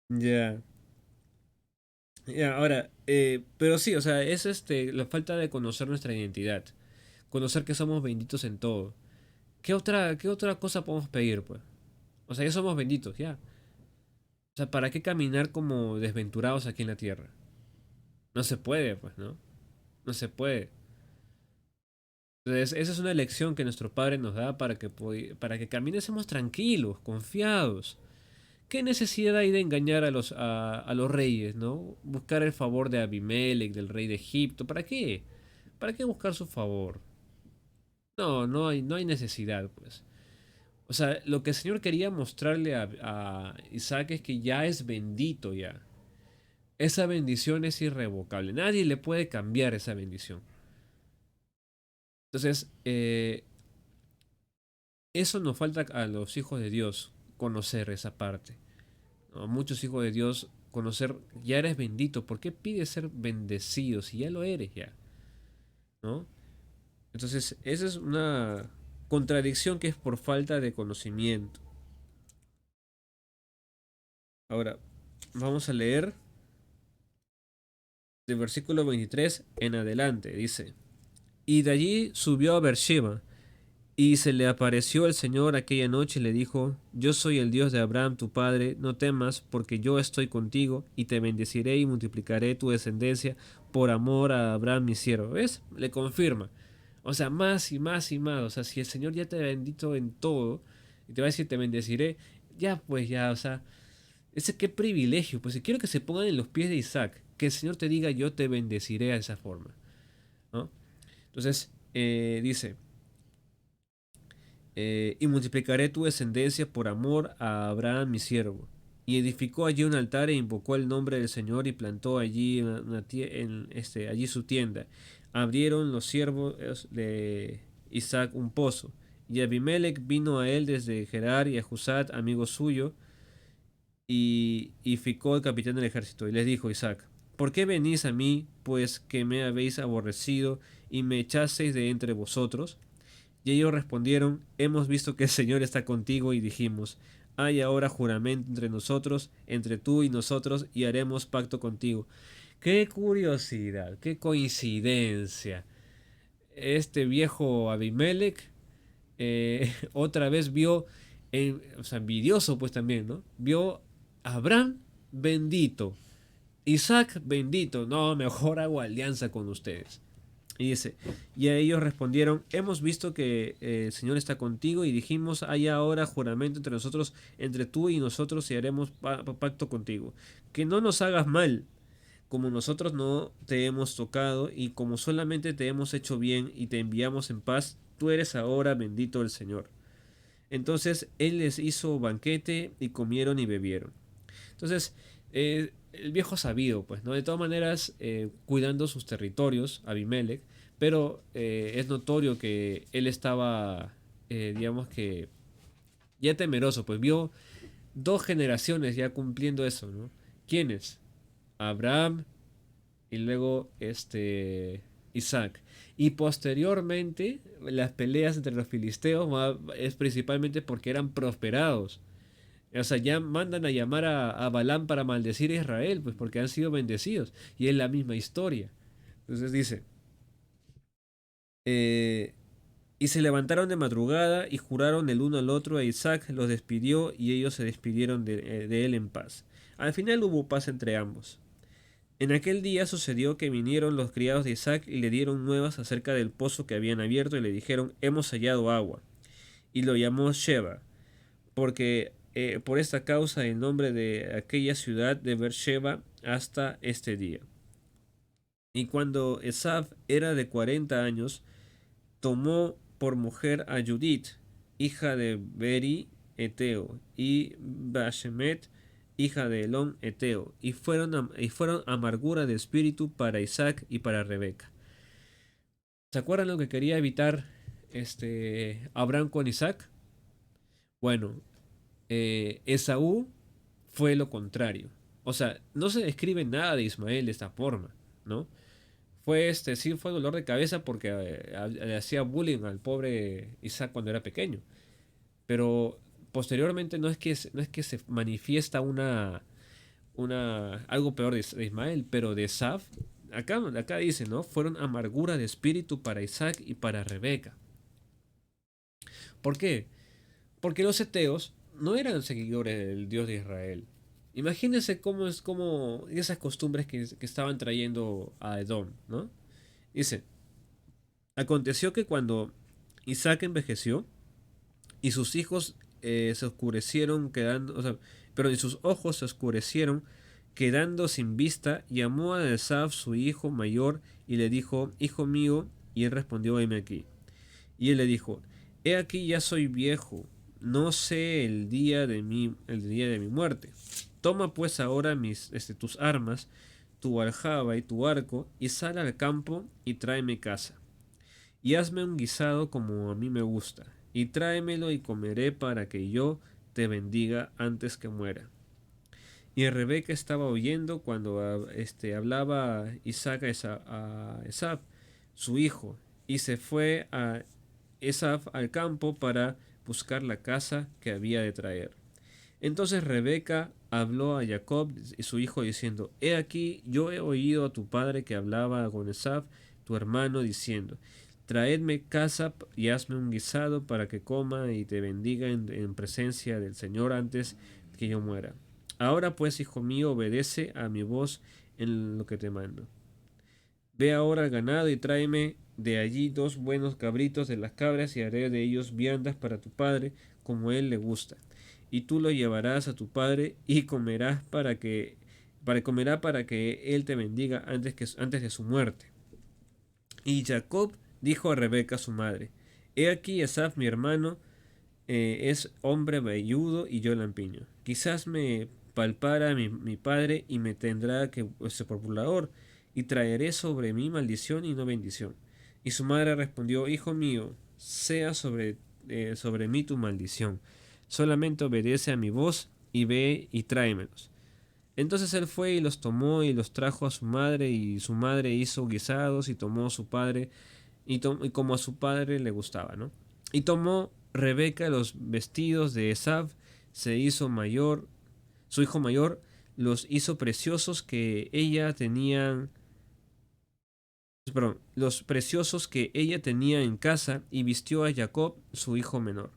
Ya. Ya, ahora, pero sí, o sea, es la falta de conocer nuestra identidad. Conocer que somos benditos en todo. Qué otra cosa podemos pedir, pues? O sea, ya somos benditos, ya. O sea, ¿para qué caminar como desventurados aquí en la tierra? No se puede, pues, ¿no? No se puede. Entonces, esa es una lección que nuestro Padre nos da para que caminemos tranquilos, confiados. ¿Qué necesidad hay de engañar a los reyes, ¿no? Buscar el favor de Abimelech, del rey de Egipto. ¿Para qué? ¿Para qué buscar su favor? No hay necesidad, pues. O sea, lo que el Señor quería mostrarle a Isaac es que ya es bendito ya. Esa bendición es irrevocable. Nadie le puede cambiar esa bendición. Entonces, eso nos falta a los hijos de Dios, conocer esa parte. ¿No? Muchos hijos de Dios, conocer, ya eres bendito. ¿Por qué pides ser bendecido si ya lo eres ya? ¿No? Entonces, esa es una contradicción que es por falta de conocimiento. Ahora, vamos a leer del versículo 23 en adelante. Dice, y de allí subió a Beersheba, y se le apareció el Señor aquella noche y le dijo, yo soy el Dios de Abraham tu padre, no temas, porque yo estoy contigo, y te bendeciré y multiplicaré tu descendencia por amor a Abraham mi siervo. ¿Ves? Le confirma. O sea, más y más y más. O sea, si el Señor ya te ha bendito en todo, y te va a decir te bendeciré, ya pues ya, o sea, ese qué privilegio. Pues si quiero que se pongan en los pies de Isaac, que el Señor te diga yo te bendeciré a esa forma, ¿no? Entonces, dice, y multiplicaré tu descendencia por amor a Abraham mi siervo. Y edificó allí un altar e invocó el nombre del Señor y plantó allí, allí su tienda. Abrieron los siervos de Isaac un pozo. Y Abimelech vino a él desde Gerar y a Jusat, amigo suyo, y ficó el capitán del ejército. Y les dijo Isaac, ¿por qué venís a mí, pues que me habéis aborrecido y me echasteis de entre vosotros? Y ellos respondieron, hemos visto que el Señor está contigo y dijimos, hay ahora juramento entre nosotros, entre tú y nosotros, y haremos pacto contigo. Qué curiosidad, qué coincidencia. Este viejo Abimelech otra vez vio, o sea, envidioso pues también, ¿no? Vio a Abraham bendito, Isaac bendito, no, mejor hago alianza con ustedes. Y dice, y a ellos respondieron, hemos visto que el Señor está contigo y dijimos, hay ahora juramento entre nosotros, entre tú y nosotros y haremos pacto contigo. Que no nos hagas mal, como nosotros no te hemos tocado y como solamente te hemos hecho bien y te enviamos en paz, tú eres ahora bendito el Señor. Entonces él les hizo banquete y comieron y bebieron. Entonces, el viejo sabido, pues, ¿no? De todas maneras, cuidando sus territorios, Abimelech, pero es notorio que él estaba, digamos que, ya temeroso, pues vio dos generaciones ya cumpliendo eso, ¿no? ¿Quiénes? Abraham y luego Isaac. Y posteriormente, las peleas entre los filisteos es principalmente porque eran prosperados. O sea, ya mandan a llamar a Balaam para maldecir a Israel, pues porque han sido bendecidos. Y es la misma historia. Entonces dice, eh, y se levantaron de madrugada y juraron el uno al otro, a Isaac los despidió y ellos se despidieron de él en paz. Al final hubo paz entre ambos. En aquel día sucedió que vinieron los criados de Isaac y le dieron nuevas acerca del pozo que habían abierto y le dijeron, hemos hallado agua. Y lo llamó Sheba, porque por esta causa el nombre de aquella ciudad de Beersheba hasta este día. Y cuando Esaf era de 40 años, tomó por mujer a Judith, hija de Beri Eteo, y Bashemet, hija de Elón Eteo, y fueron amargura de espíritu para Isaac y para Rebeca. ¿Se acuerdan lo que quería evitar Abraham con Isaac? Bueno, Esaú fue lo contrario. O sea, no se describe nada de Ismael de esta forma, ¿no? Sí fue dolor de cabeza porque le hacía bullying al pobre Isaac cuando era pequeño. Pero posteriormente no es que se manifiesta algo peor de Ismael, pero de Esaf, acá dice, ¿no? Fueron amargura de espíritu para Isaac y para Rebeca. ¿Por qué? Porque los heteos no eran seguidores del Dios de Israel. Imagínense cómo esas costumbres que estaban trayendo a Edom, ¿no? Dice, aconteció que cuando Isaac envejeció y sus hijos se oscurecieron quedando, o sea, pero en sus ojos se oscurecieron quedando sin vista, llamó a Esaf su hijo mayor y le dijo, hijo mío, y él respondió, heme aquí. Y él le dijo, he aquí ya soy viejo, no sé el día de mi muerte. Toma pues ahora tus armas, tu aljaba y tu arco, y sal al campo y tráeme casa. Y hazme un guisado como a mí me gusta, y tráemelo y comeré para que yo te bendiga antes que muera. Y Rebeca estaba oyendo cuando hablaba Isaac a Esaf, su hijo, y se fue a Esaf al campo para buscar la casa que había de traer. Entonces Rebeca habló a Jacob y su hijo diciendo: He aquí, yo he oído a tu padre que hablaba con Esaf, tu hermano, diciendo: Traedme caza y hazme un guisado para que coma y te bendiga en presencia del Señor antes que yo muera. Ahora pues, hijo mío, obedece a mi voz en lo que te mando. Ve ahora al ganado y tráeme de allí 2 buenos cabritos de las cabras y haré de ellos viandas para tu padre, como él le gusta. Y tú lo llevarás a tu padre y comerá para que él te bendiga antes de su muerte. Y Jacob dijo a Rebeca su madre: He aquí Esaf mi hermano es hombre velludo y yo lampiño. Quizás me palpara mi padre y me tendrá que por burlador, y traeré sobre mí maldición y no bendición. Y su madre respondió: Hijo mío, sea sobre mí tu maldición. Solamente obedece a mi voz y ve y tráemelos. Entonces él fue y los tomó y los trajo a su madre, y su madre hizo guisados y tomó a su padre y como a su padre le gustaba, ¿no? Y tomó Rebeca los vestidos de Esaf, se hizo mayor, su hijo mayor, los hizo preciosos que ella tenían, perdón, los preciosos que ella tenía en casa, y vistió a Jacob, su hijo menor.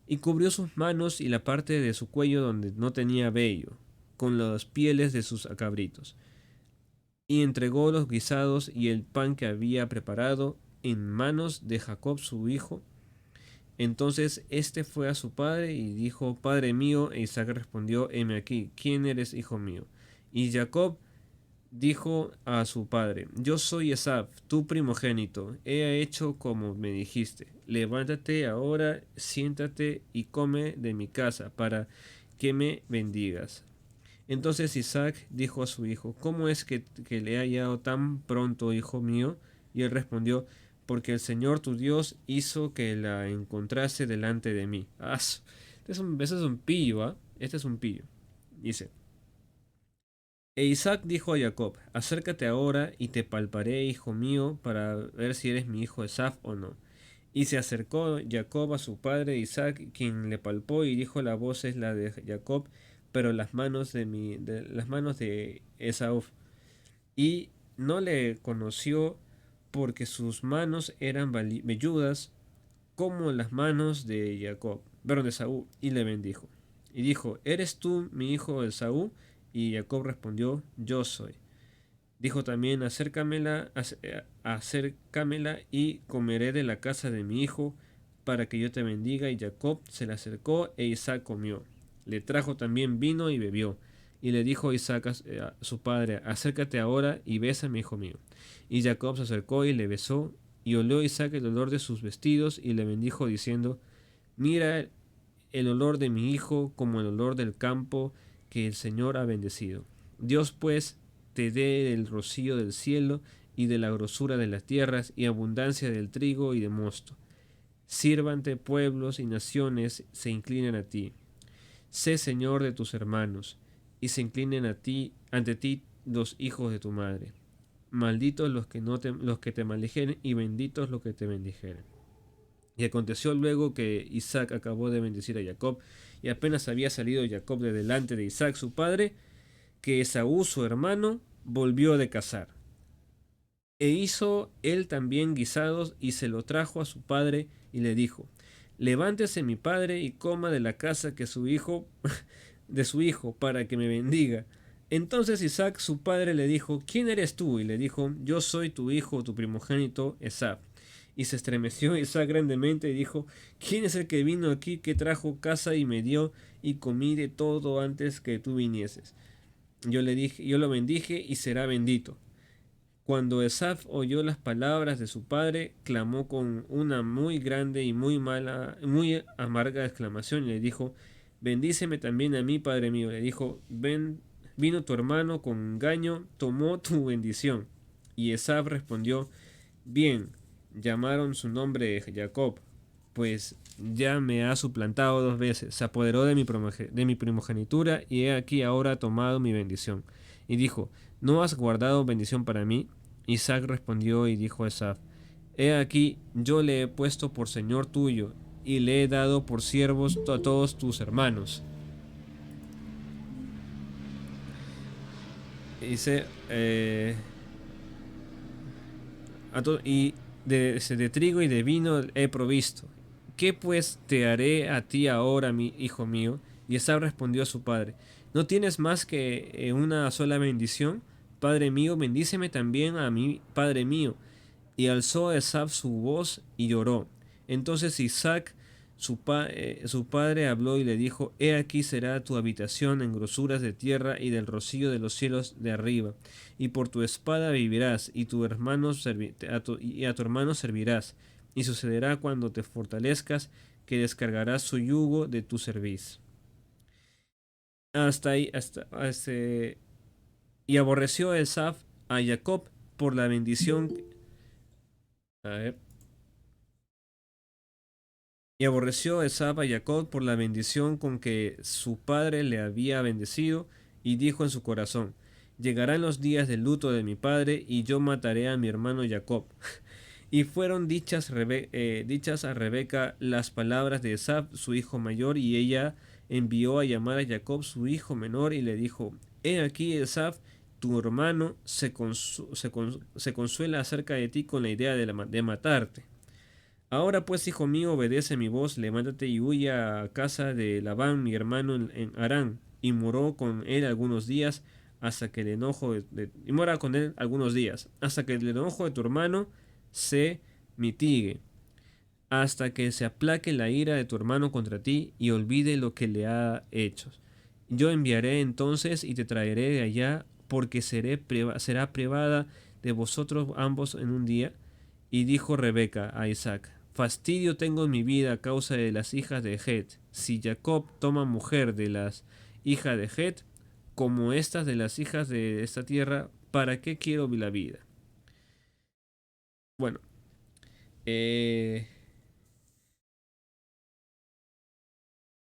Y cubrió sus manos y la parte de su cuello donde no tenía vello, con las pieles de sus cabritos. Y entregó los guisados y el pan que había preparado en manos de Jacob su hijo. Entonces éste fue a su padre y dijo: Padre mío. E Isaac respondió: Heme aquí, ¿quién eres, hijo mío? Y Jacob dijo a su padre: Yo soy Esaf, tu primogénito. He hecho como me dijiste. Levántate ahora, siéntate y come de mi casa, para que me bendigas. Entonces Isaac dijo a su hijo: ¿Cómo es que le he hallado tan pronto, hijo mío? Y él respondió: Porque el Señor tu Dios hizo que la encontrase delante de mí. Este es un pillo, ¿ah? Este es un pillo. Dice: E Isaac dijo a Jacob: Acércate ahora y te palparé, hijo mío, para ver si eres mi hijo Esaf o no. Y se acercó Jacob a su padre Isaac, quien le palpó, y dijo: La voz es la de Jacob, pero las manos las manos de Esaú. Y no le conoció, porque sus manos eran velludas como las manos de de Esaú, y le bendijo. Y dijo: ¿Eres tú mi hijo Esaú? Y Jacob respondió: Yo soy. Dijo también: acércamela y comeré de la casa de mi hijo, para que yo te bendiga. Y Jacob se le acercó e Isaac comió. Le trajo también vino y bebió. Y le dijo Isaac a su padre: Acércate ahora y bésame, hijo mío. Y Jacob se acercó y le besó. Y olió Isaac el olor de sus vestidos y le bendijo diciendo: Mira el olor de mi hijo como el olor del campo que el Señor ha bendecido. Dios pues te dé el rocío del cielo y de la grosura de las tierras y abundancia del trigo y de mosto. Sírvante pueblos y naciones se inclinen a ti. Sé Señor de tus hermanos, y se inclinen ante ti los hijos de tu madre. Malditos los que te maldijeren, y benditos los que te bendijeren. Y aconteció luego que Isaac acabó de bendecir a Jacob, y apenas había salido Jacob de delante de Isaac su padre, que Esaú su hermano volvió de cazar. E hizo él también guisados y se lo trajo a su padre y le dijo: Levántese mi padre y coma de la casa que su hijo de su hijo, para que me bendiga. Entonces Isaac su padre le dijo: ¿Quién eres tú? Y le dijo: Yo soy tu hijo, tu primogénito Esaf. Y se estremeció Isaac grandemente y dijo: ¿Quién es el que vino aquí, que trajo casa y me dio, y comí de todo antes que tú vinieses? Yo lo bendije y será bendito. Cuando Esaf oyó las palabras de su padre, clamó con una muy grande y muy amarga exclamación, y le dijo: Bendíceme también a mí, padre mío. Le dijo: Vino tu hermano con engaño, tomó tu bendición. Y Esaf respondió: Bien, llamaron su nombre Jacob, pues ya me ha suplantado 2 veces, se apoderó de mi primogenitura, y he aquí ahora ha tomado mi bendición. Y dijo: ¿No has guardado bendición para mí? Isaac respondió y dijo a Esaf: He aquí, yo le he puesto por señor tuyo, y le he dado por siervos a todos tus hermanos. dice, y de trigo y de vino he provisto. ¿Qué pues te haré a ti ahora, mi hijo mío? Y Esab respondió a su padre, ¿no tienes más que una sola bendición? Padre mío, bendíceme también a mí, padre mío. Y alzó Esab su voz y lloró. Entonces Isaac, su padre, habló y le dijo, He aquí será tu habitación en grosuras de tierra y del rocío de los cielos de arriba, y por tu espada vivirás, y a tu hermano servirás, y sucederá cuando te fortalezcas, que descargarás su yugo de tu cerviz. Hasta ahí, y aborreció Esab a Jacob por la bendición. A ver. Y aborreció Esab a Jacob por la bendición con que su padre le había bendecido, y dijo en su corazón, Llegarán los días del luto de mi padre, y yo mataré a mi hermano Jacob. Y fueron dichas a Rebeca las palabras de Esab, su hijo mayor, y ella envió a llamar a Jacob, su hijo menor, y le dijo, He aquí Esab, tu hermano, se consuela acerca de ti con la idea de matarte. Ahora pues, hijo mío, obedece mi voz, levántate y huye a casa de Labán, mi hermano, en Harán, y moró con él algunos días, hasta que el enojo y mora con él algunos días, hasta que el enojo de tu hermano se mitigue, hasta que se aplaque la ira de tu hermano contra ti y olvide lo que le ha hecho. Yo enviaré entonces y te traeré de allá, porque será privada de vosotros ambos en un día. Y dijo Rebeca a Isaac, Fastidio tengo en mi vida a causa de las hijas de Het. Si Jacob toma mujer de las hijas de Het, como estas de las hijas de esta tierra, ¿para qué quiero la vida? Bueno, eh,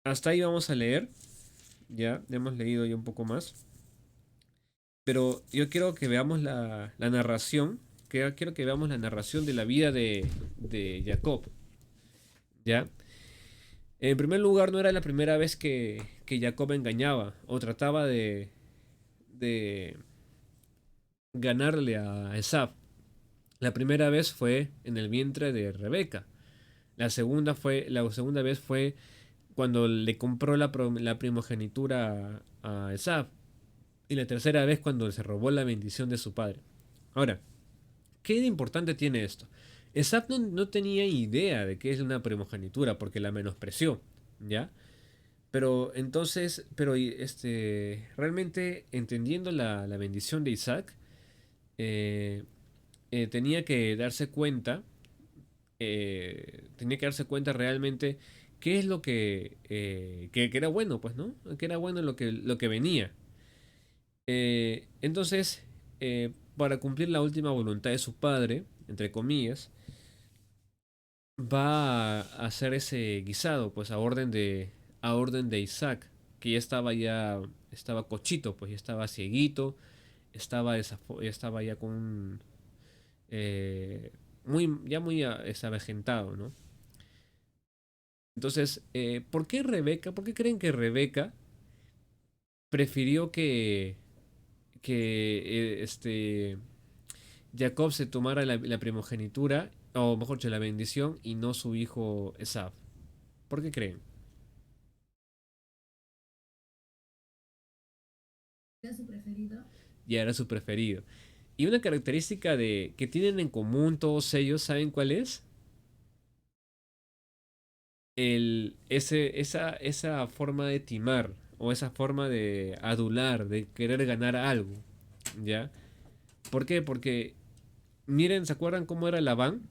hasta ahí vamos a leer. Ya hemos leído ya un poco más. Pero yo quiero que veamos la narración. Quiero que veamos la narración de la vida de Jacob. ¿Ya? En primer lugar, no era la primera vez que Jacob engañaba o trataba de ganarle a Esab. La primera vez fue en el vientre de Rebeca. La segunda vez fue cuando le compró la primogenitura a Esab. Y la tercera vez cuando se robó la bendición de su padre. Ahora, ¿qué de importante tiene esto? Esab no tenía idea de qué es una primogenitura porque la menospreció, ¿ya? Realmente entendiendo la bendición de Isaac, eh, tenía que darse cuenta realmente qué es lo que era bueno, pues, ¿no? Que era bueno lo que venía. Entonces, para cumplir la última voluntad de su padre, entre comillas, va a hacer ese guisado, pues a orden de Isaac, que estaba cochito, pues ya estaba cieguito, estaba ya con avejentado, ¿no? Entonces, ¿por qué creen que Rebeca prefirió que Jacob se tomara la primogenitura, o mejor dicho, la bendición, y no su hijo Esab? ¿Por qué creen? ¿Era su preferido? Ya era su preferido. Y una característica que tienen en común todos ellos, ¿saben cuál es? Esa forma de timar, o esa forma de adular, de querer ganar algo, ¿ya? ¿Por qué? Porque, miren, ¿se acuerdan cómo era Labán?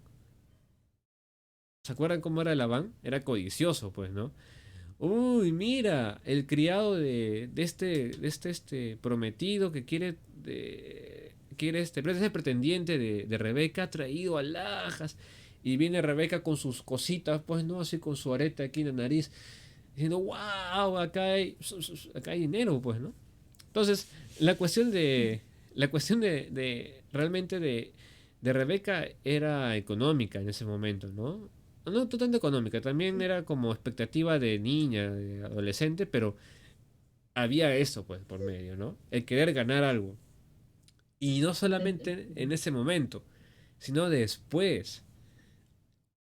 ¿Se acuerdan cómo era Labán? Era codicioso, pues, ¿no? Uy, mira, el criado de este prometido que es el pretendiente de Rebeca, ha traído alhajas. Y viene Rebeca con sus cositas, pues, ¿no? Así con su arete aquí en la nariz, diciendo, wow, acá hay dinero, pues, ¿no? Entonces, la cuestión realmente de Rebeca era económica en ese momento, ¿no? No tanto económica, también era como expectativa de niña, de adolescente, pero había eso, pues, por medio, ¿no? El querer ganar algo. Y no solamente en ese momento, sino después,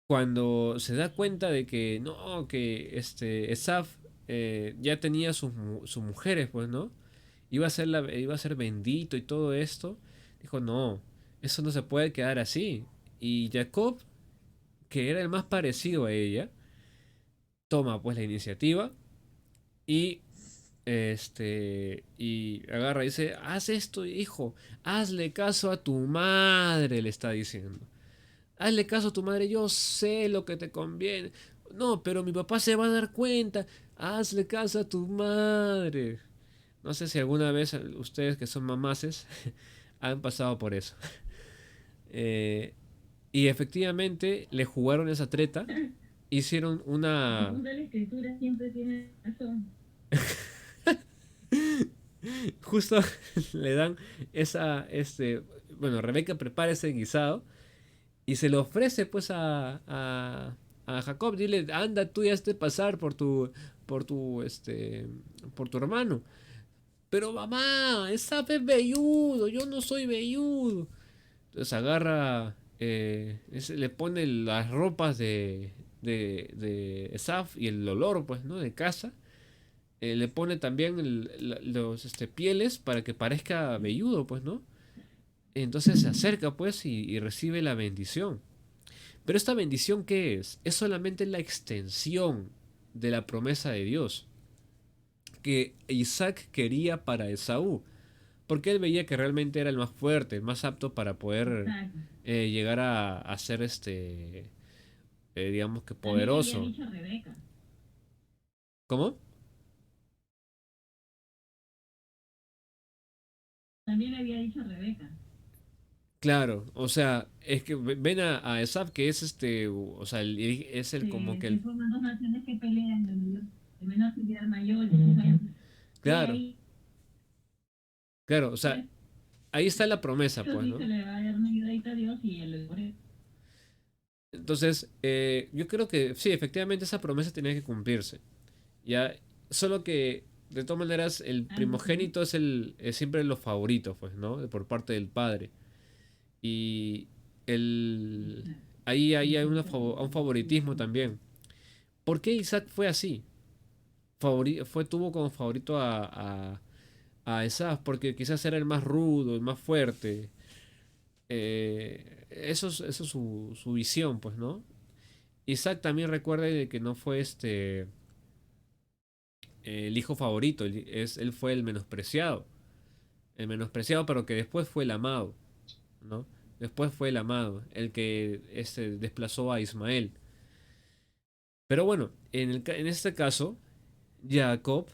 cuando se da cuenta de que no, que Esaf ya tenía sus mujeres, pues, ¿no? Iba a ser bendito y todo esto. Dijo, no, eso no se puede quedar así. Y Jacob, que era el más parecido a ella, toma pues la iniciativa y y agarra y dice, haz esto, hijo, hazle caso a tu madre, le está diciendo. Hazle caso a tu madre, yo sé lo que te conviene. No, pero mi papá se va a dar cuenta. Hazle caso a tu madre. No sé si alguna vez ustedes que son mamaces han pasado por eso. Eh, y efectivamente le jugaron esa treta. Hicieron una... Según la escritura siempre tiene razón. Justo le dan bueno, Rebeca prepara ese guisado y se lo ofrece pues a Jacob. Dile, anda tú ya hazte pasar por tu, por tu hermano. Pero mamá, esa es velludo, yo no soy velludo. Entonces agarra, le pone las ropas de Esaf y el olor, pues, ¿no? De casa. Le pone también los pieles para que parezca velludo, pues, ¿no? Entonces se acerca, pues, y recibe la bendición. Pero esta bendición, ¿qué es? Es solamente la extensión de la promesa de Dios que Isaac quería para Esaú. Porque él veía que realmente era el más fuerte, el más apto para poder Exacto. llegar a ser digamos que También le había poderoso. dicho a Rebeca. ¿Cómo? También le había dicho a Rebeca. Claro, o sea, es que ven a Esaf que es o sea, es el como que Se el, forman dos naciones que pelean, el menor se queda al mayor. Y claro, ahí, claro, o sea, pues, ahí está la promesa, Dios pues, dice, ¿no? le va a dar una ayudadita a Dios y él lo haré. Entonces, yo creo que sí, efectivamente esa promesa tenía que cumplirse. Ya, solo que de todas maneras el Algo que no. primogénito es siempre los favoritos, pues, ¿no? Por parte del padre. Y el, Exacto. ahí hay un favoritismo también. ¿Por qué Isaac fue así? Tuvo como favorito a Esaf, porque quizás era el más rudo, el más fuerte. Eso es su visión, pues, ¿no? Isaac también recuerda de que no fue el hijo favorito, él fue el menospreciado. El menospreciado, pero que después fue el amado, ¿no? Después fue el amado, el que desplazó a Ismael. Pero bueno, en este caso, Jacob,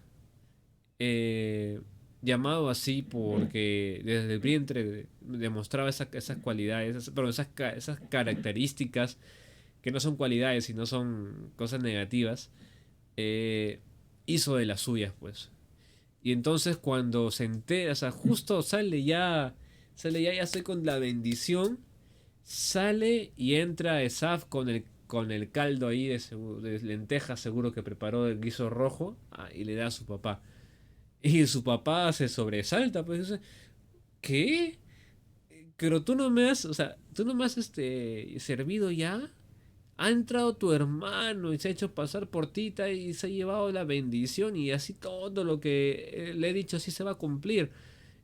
llamado así porque desde el vientre demostraba esas cualidades, esas características que no son cualidades, sino son cosas negativas, eh, hizo de las suyas, pues. Y entonces cuando se entera, o sea, justo ya estoy con la bendición, sale y entra Esaf con el caldo ahí de lentejas seguro que preparó del guiso rojo y le da a su papá. Y su papá se sobresalta, pues dice, ¿qué? Pero tú no me has, o sea, tú no me has servido ya. Ha entrado tu hermano y se ha hecho pasar por tita y se ha llevado la bendición y así todo lo que le he dicho así se va a cumplir.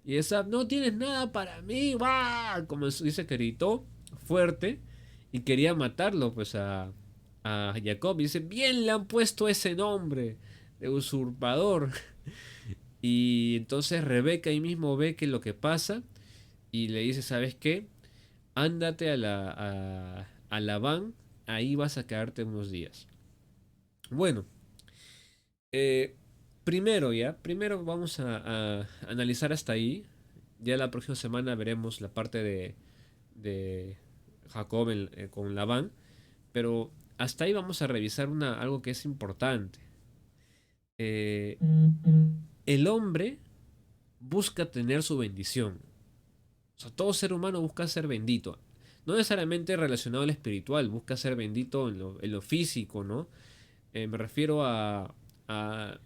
Y esa, no tienes nada para mí, ¡guau! Como dice que gritó fuerte y quería matarlo pues a Jacob. Y dice, bien le han puesto ese nombre de usurpador. Y entonces Rebeca ahí mismo ve que lo que pasa y le dice, ¿sabes qué? Ándate a Labán, ahí vas a quedarte unos días. Bueno, eh, primero vamos a analizar hasta ahí. Ya la próxima semana veremos la parte de Jacob con Labán. Pero hasta ahí vamos a revisar algo que es importante. Eh, el hombre busca tener su bendición. O sea, todo ser humano busca ser bendito. No necesariamente relacionado al espiritual, busca ser bendito en lo físico, ¿no? Me refiero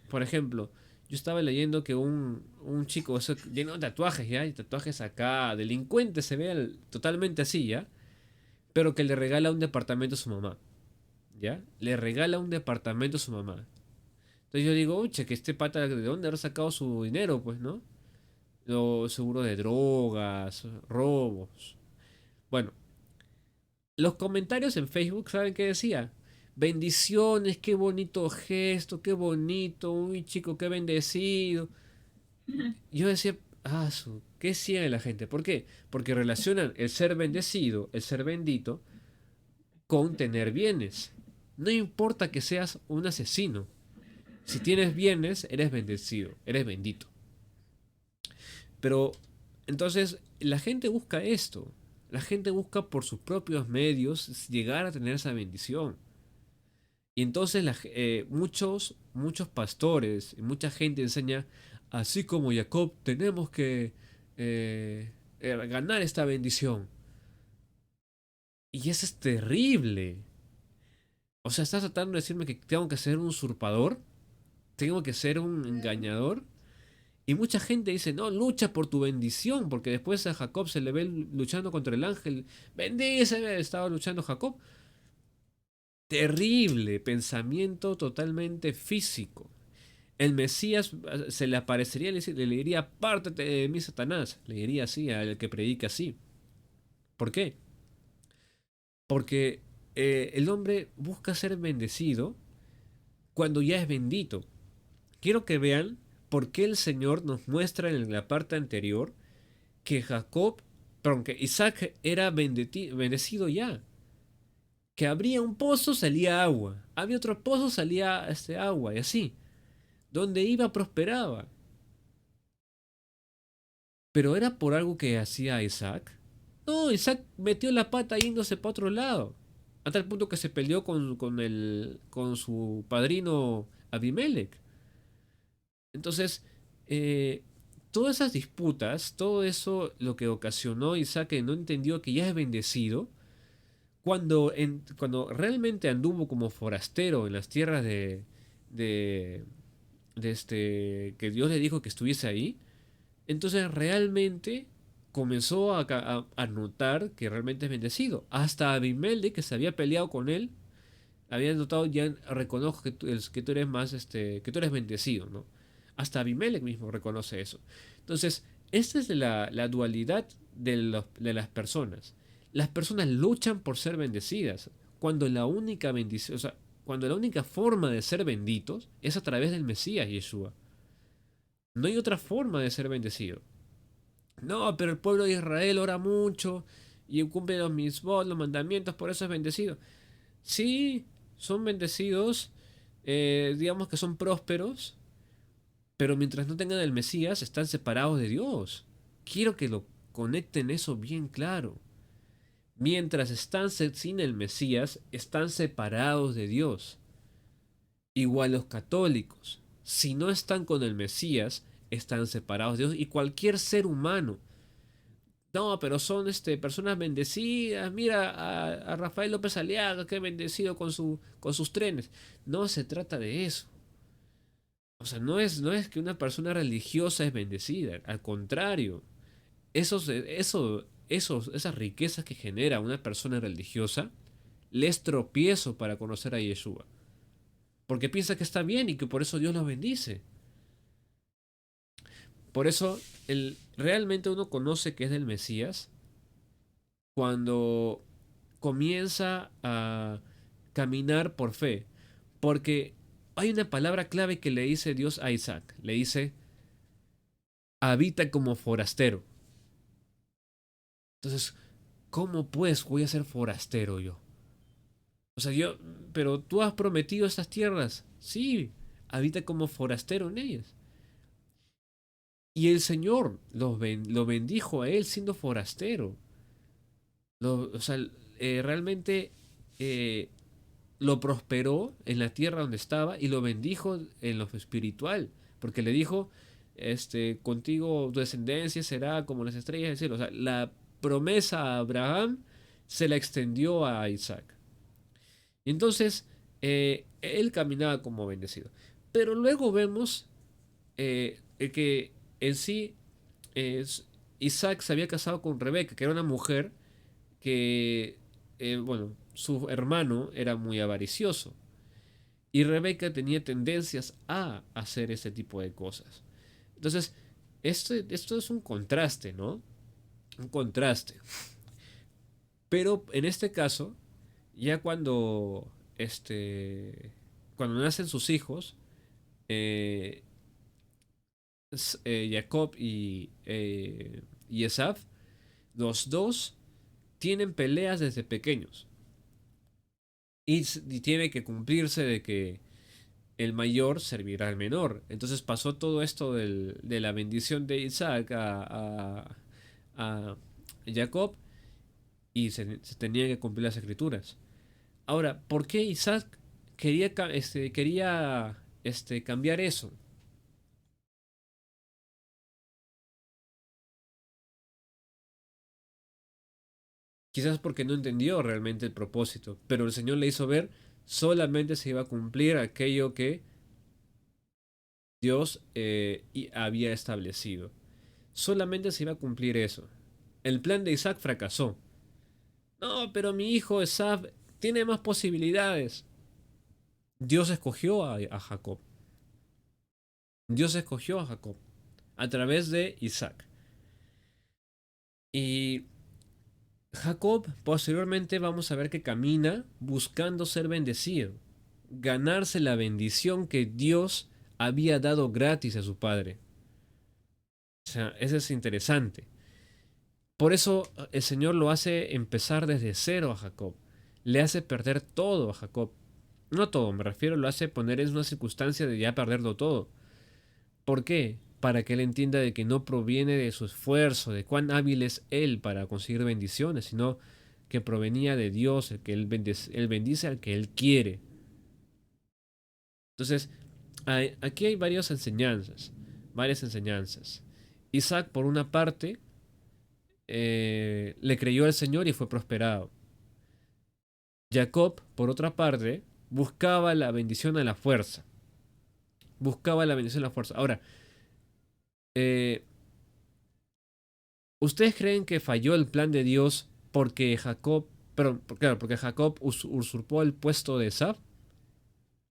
por ejemplo, yo estaba leyendo que un chico lleno de tatuajes, ¿ya? Y tatuajes acá, delincuente, se ve totalmente así, ¿ya? Pero que le regala un departamento a su mamá, ¿ya? Le regala un departamento a su mamá. Entonces yo digo, oye, que este pata, ¿de dónde habrá sacado su dinero, pues, no? Lo seguro de drogas, robos. Bueno, los comentarios en Facebook, ¿saben qué decía? Bendiciones, qué bonito gesto, qué bonito, uy chico, qué bendecido. Yo decía, ¿qué sigue la gente? ¿Por qué? Porque relacionan el ser bendecido, el ser bendito, con tener bienes. No importa que seas un asesino. Si tienes bienes, eres bendecido, eres bendito. Pero entonces la gente busca esto. La gente busca por sus propios medios llegar a tener esa bendición. Y entonces muchos pastores y mucha gente enseña, así como Jacob, tenemos que ganar esta bendición. Y eso es terrible. O sea, estás tratando de decirme que tengo que ser un usurpador, tengo que ser un Claro. engañador. Y mucha gente dice, no, lucha por tu bendición, porque después a Jacob se le ve luchando contra el ángel. Bendíceme, estaba luchando Jacob. Terrible, pensamiento totalmente físico. El Mesías se le aparecería y le diría, apártate de mí, Satanás. Le diría así al que predica así. ¿Por qué? Porque el hombre busca ser bendecido cuando ya es bendito. Quiero que vean por qué el Señor nos muestra en la parte anterior que que Isaac era bendecido ya. Que abría un pozo salía agua, había otro pozo salía agua y así. Donde iba prosperaba. Pero era por algo que hacía Isaac. No, Isaac metió la pata yéndose para otro lado. Hasta el punto que se peleó con su padrino Abimelech. Entonces, eh, todas esas disputas, todo eso lo que ocasionó Isaac que no entendió que ya es bendecido, cuando realmente anduvo como forastero en las tierras de, que Dios le dijo que estuviese ahí, entonces realmente comenzó a notar que realmente es bendecido. Hasta Abimelech, que se había peleado con él, había notado, ya reconozco que tú eres más, que tú eres bendecido, ¿no? Hasta Abimelech mismo reconoce eso. Entonces, esta es la dualidad de las personas. Las personas luchan por ser bendecidas, cuando la única bendición, o sea, cuando la única forma de ser benditos es a través del Mesías Yeshua. No hay otra forma de ser bendecido. No, pero el pueblo de Israel ora mucho y cumple los mismos, los mandamientos, por eso es bendecido. Sí, son bendecidos, digamos que son prósperos, pero mientras no tengan el Mesías están separados de Dios. Quiero que lo conecten eso bien claro. Mientras están sin el Mesías, están separados de Dios. Igual los católicos. Si no están con el Mesías, están separados de Dios. Y cualquier ser humano. No, pero son personas bendecidas. Mira a Rafael López Aliaga, que bendecido con sus trenes. No se trata de eso. O sea, no es que una persona religiosa es bendecida. Al contrario, esas riquezas que genera una persona religiosa les tropiezo para conocer a Yeshua. Porque piensa que está bien y que por eso Dios los bendice. Por eso realmente uno conoce que es del Mesías cuando comienza a caminar por fe. Porque hay una palabra clave que le dice Dios a Isaac. Le dice, habita como forastero. Entonces, ¿cómo pues voy a ser forastero yo? O sea, pero tú has prometido estas tierras. Sí, habita como forastero en ellas. Y el Señor lo bendijo a él siendo forastero. O sea, realmente eh, lo prosperó en la tierra donde estaba y lo bendijo en lo espiritual. Porque le dijo, contigo tu descendencia será como las estrellas del cielo. O sea, la promesa a Abraham se la extendió a Isaac. Y entonces, él caminaba como bendecido. Pero luego vemos que en sí es, Isaac se había casado con Rebeca, que era una mujer que, bueno, su hermano era muy avaricioso y Rebeca tenía tendencias a hacer ese tipo de cosas. Entonces, esto es un contraste, ¿no? Un contraste. Pero en este caso, ya cuando nacen sus hijos, eh, Jacob y Esaf, los dos tienen peleas desde pequeños. Y tiene que cumplirse de que el mayor servirá al menor. Entonces pasó todo esto de la bendición de Isaac a Jacob y se tenían que cumplir las escrituras. Ahora, ¿por qué Isaac quería cambiar eso? Quizás porque no entendió realmente el propósito, pero el Señor le hizo ver solamente se iba a cumplir aquello que Dios había establecido. Solamente se iba a cumplir eso. El plan de Isaac fracasó. No, pero mi hijo Esaf tiene más posibilidades. Dios escogió a Jacob. Dios escogió a Jacob a través de Isaac. Y Jacob posteriormente vamos a ver que camina buscando ser bendecido, ganarse la bendición que Dios había dado gratis a su padre. O sea, eso es interesante. Por eso el Señor lo hace empezar desde cero a Jacob. Le hace perder todo a Jacob. No todo, me refiero, lo hace poner en una circunstancia de ya perderlo todo. ¿Por qué? Para que él entienda de que no proviene de su esfuerzo, de cuán hábil es él para conseguir bendiciones, sino que provenía de Dios, el que él bendice al que él quiere. Entonces, aquí hay varias enseñanzas, varias enseñanzas. Isaac, por una parte, le creyó al Señor y fue prosperado. Jacob, por otra parte, buscaba la bendición a la fuerza. Buscaba la bendición a la fuerza. Ahora, eh, ¿ustedes creen que falló el plan de Dios porque Jacob, pero claro, porque Jacob usurpó el puesto de Esaf?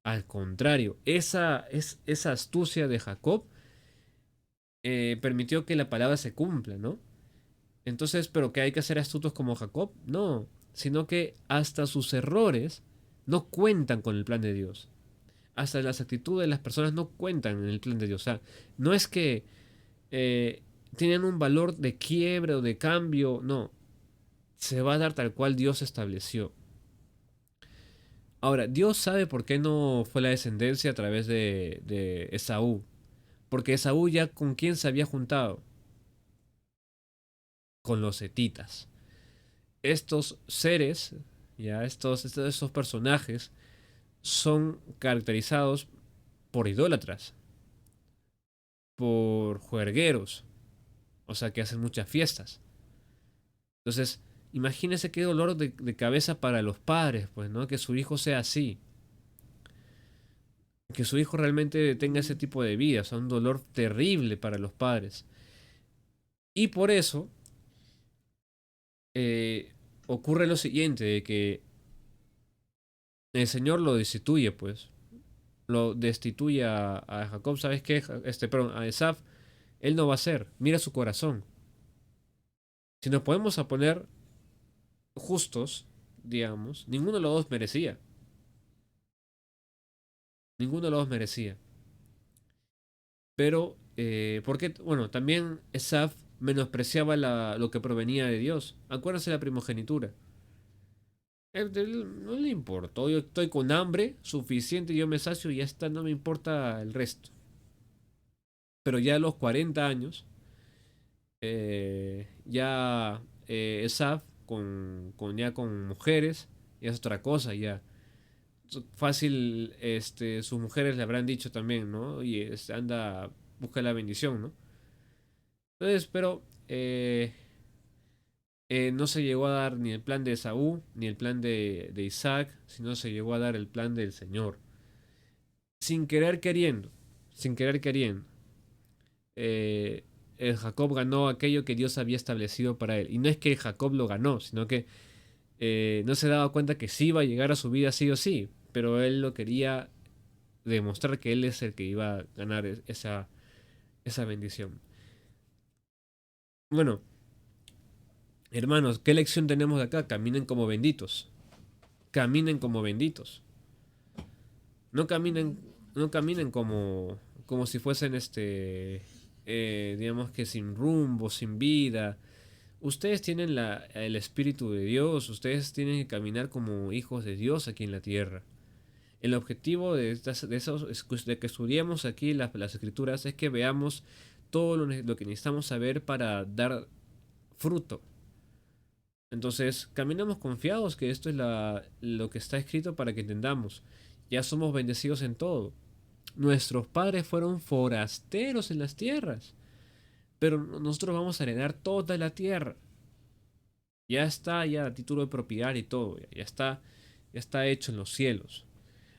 Al contrario, esa astucia de Jacob permitió que la palabra se cumpla, ¿no? Entonces, ¿pero que hay que ser astutos como Jacob? No, sino que hasta sus errores no cuentan con el plan de Dios. Hasta las actitudes de las personas no cuentan en el plan de Dios. O sea, no es que eh, tienen un valor de quiebre o de cambio, no. Se va a dar tal cual Dios estableció. Ahora, Dios sabe por qué no fue la descendencia a través de Esaú. Porque Esaú ya con quién se había juntado. Con los hetitas. Estos seres, ya estos personajes, son caracterizados por idólatras, por juergueros, o sea que hacen muchas fiestas. Entonces, imagínense qué dolor de cabeza para los padres, pues, ¿no? Que su hijo sea así. Que su hijo realmente tenga ese tipo de vida. O sea, un dolor terrible para los padres. Y por eso eh, ocurre lo siguiente, de que el Señor lo destituye, pues. Lo destituye a Jacob. ¿Sabes qué? Perdón, a Esaf. Él no va a ser. Mira su corazón. Si nos podemos a poner justos, digamos, ninguno de los dos merecía. Ninguno de los dos merecía. Pero, porque, bueno, también Esaf menospreciaba lo que provenía de Dios. Acuérdense de la primogenitura. Él no le importó. Yo estoy con hambre suficiente, yo me sacio y ya está, no me importa el resto. Pero ya a los 40 años, ya Esaf ya con mujeres, ya es otra cosa, ya. Fácil, sus mujeres le habrán dicho también, ¿no? Y anda, busca la bendición, ¿no? Entonces, pero no se llegó a dar ni el plan de Esaú, ni el plan de Isaac, sino se llegó a dar el plan del Señor. Sin querer queriendo, sin querer queriendo. eh, Jacob ganó aquello que Dios había establecido para él. Y no es que Jacob lo ganó, sino que no se daba cuenta que sí iba a llegar a su vida sí o sí, pero él lo quería demostrar que él es el que iba a ganar esa bendición. Bueno, hermanos, ¿qué lección tenemos de acá? Caminen como benditos. Caminen como benditos. No caminen, no caminen como si fuesen digamos que sin rumbo, sin vida. Ustedes tienen el Espíritu de Dios, ustedes tienen que caminar como hijos de Dios aquí en la tierra. El objetivo de que estudiemos aquí las escrituras es que veamos todo lo que necesitamos saber para dar fruto. Entonces, caminamos confiados que esto es lo que está escrito para que entendamos. Ya somos bendecidos en todo. Nuestros padres fueron forasteros en las tierras, pero nosotros vamos a heredar toda la tierra. Ya está, ya a título de propiedad y todo, ya está hecho en los cielos.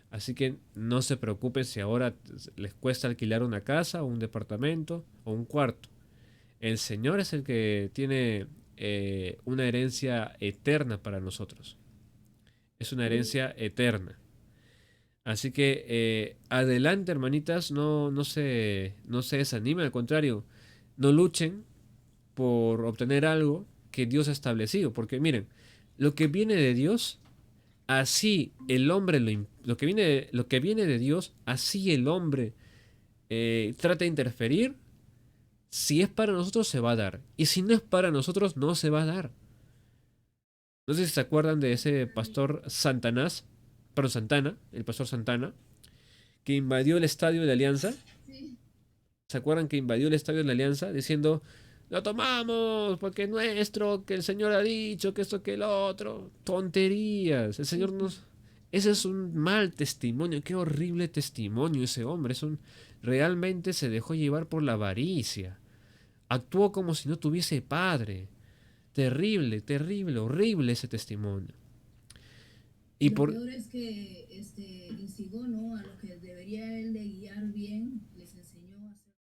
Así que no se preocupen si ahora les cuesta alquilar una casa, o un departamento o un cuarto. El Señor es el que tiene una herencia eterna para nosotros. Es una herencia eterna. Así que adelante, hermanitas, no se desanimen, al contrario, no luchen por obtener algo que Dios ha establecido. Porque miren, lo que viene de Dios, así el hombre lo que viene de Dios, así el hombre trata de interferir. Si es para nosotros, se va a dar. Y si no es para nosotros, no se va a dar. No sé si se acuerdan de ese pastor Santanás, perdón, Santana, el pastor Santana, que invadió el estadio de la Alianza. Sí, ¿Se acuerdan que invadió el estadio de la Alianza diciendo, lo tomamos porque es nuestro, que el Señor ha dicho, que esto, que lo otro? Tonterías. El sí, Señor sí. nos... Ese es un mal testimonio, qué horrible testimonio ese hombre. Realmente se dejó llevar por la avaricia. Actuó como si no tuviese padre. Terrible, terrible, horrible ese testimonio. Y Y lo por... peor es que instigó, ¿no? A lo que debería él de guiar bien, les enseñó a hacer.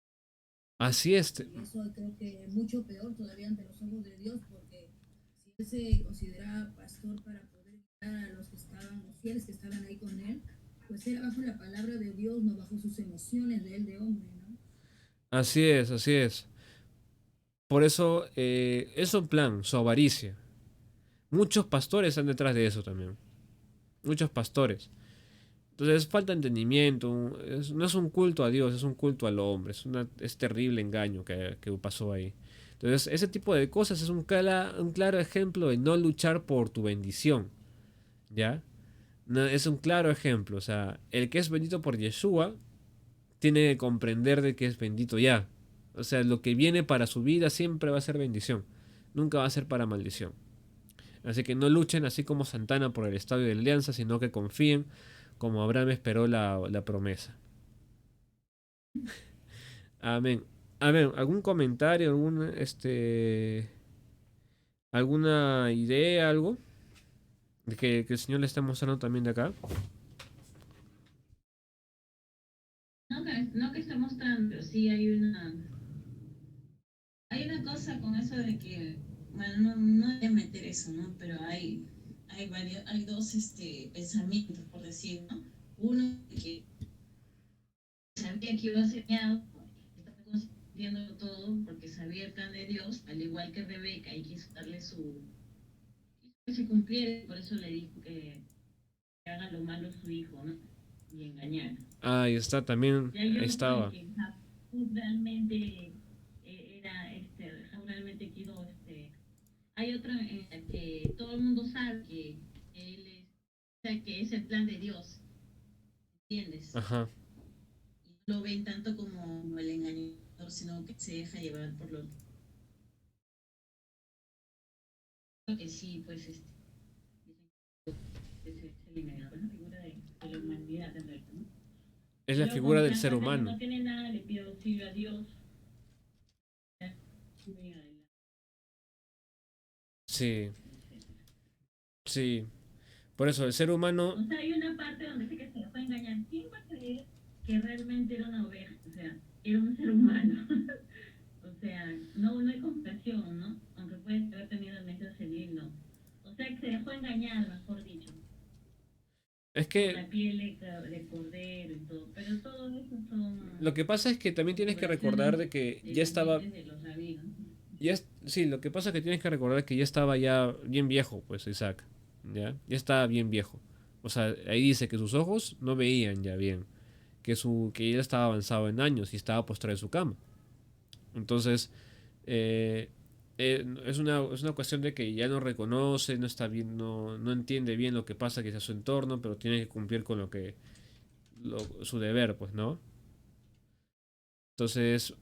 Así es. Y eso creo que mucho peor todavía ante los ojos de Dios, porque si él se consideraba pastor para poder guiar a los que estaban, los fieles que estaban ahí con él, pues era bajo la palabra de Dios, no bajo sus emociones de él de hombre, ¿no? Así es, así es. Por eso es un plan, su avaricia. Muchos pastores están detrás de eso también. Muchos pastores. Entonces falta entendimiento. No es un culto a Dios, es un culto al hombre. Es terrible engaño que pasó ahí. Entonces ese tipo de cosas es un claro ejemplo de no luchar por tu bendición. ¿Ya? No, es un claro ejemplo. O sea, el que es bendito por Yeshua tiene que comprender de que es bendito ya. O sea, lo que viene para su vida siempre va a ser bendición. Nunca va a ser para maldición. Así que no luchen así como Santana por el estadio de la Alianza, sino que confíen como Abraham esperó la promesa. Amén. Amén. ¿Algún comentario, alguna idea, algo de que el Señor le está mostrando también de acá? No que está mostrando, pero sí hay una cosa con eso de que, bueno, no voy a meter eso, ¿no? Pero hay dos pensamientos, por decir, ¿no? Uno que sabía que iba a ser dañado, estaba consiguiendo todo porque sabía el plan de Dios, al igual que Rebeca, y quiso darle quiso que se cumpliera, por eso le dijo que haga lo malo a su hijo, ¿no? Y engañar. Ahí está, también Y hay otro en estaba. que Jacob realmente Jacob realmente quiso, hay otro en el que todo el mundo sabe que él es, o sea, que es el plan de Dios, ¿entiendes? Ajá. Y no lo ven tanto como el engañador, sino que se deja llevar por lo que sí, pues es el engañador, la figura de la humanidad en realidad, ¿no? Es la Pero figura como se del dan ser cuenta que humano. no tiene nada, le pido auxilio a Dios. Sigue adelante, Sí, etcétera. sí. Por eso, el ser humano, O sea, hay una parte donde dice que se le puede engañar. ¿Quién va a creer? que realmente era una oveja, o sea, era un ser humano. O sea, no hay compasión, ¿no? Aunque puede haber tenido el medio senil, no. O sea, que se dejó engañar, mejor dicho, Es por que la piel de cordero y todo. Pero todo eso lo son que pasa es que también tienes que recordar figuraciones de que ya estaba, descendientes de los rabinos. sí, lo que pasa es que tienes que recordar que ya estaba ya bien viejo, pues Isaac, ya estaba bien viejo. O sea, ahí dice que sus ojos no veían ya bien, que ya estaba avanzado en años y estaba postrado en su cama. Entonces, eh, es una cuestión de que ya no reconoce, no está bien, no entiende bien lo que pasa que es a su entorno, pero tiene que cumplir con su deber, pues, ¿no? Entonces,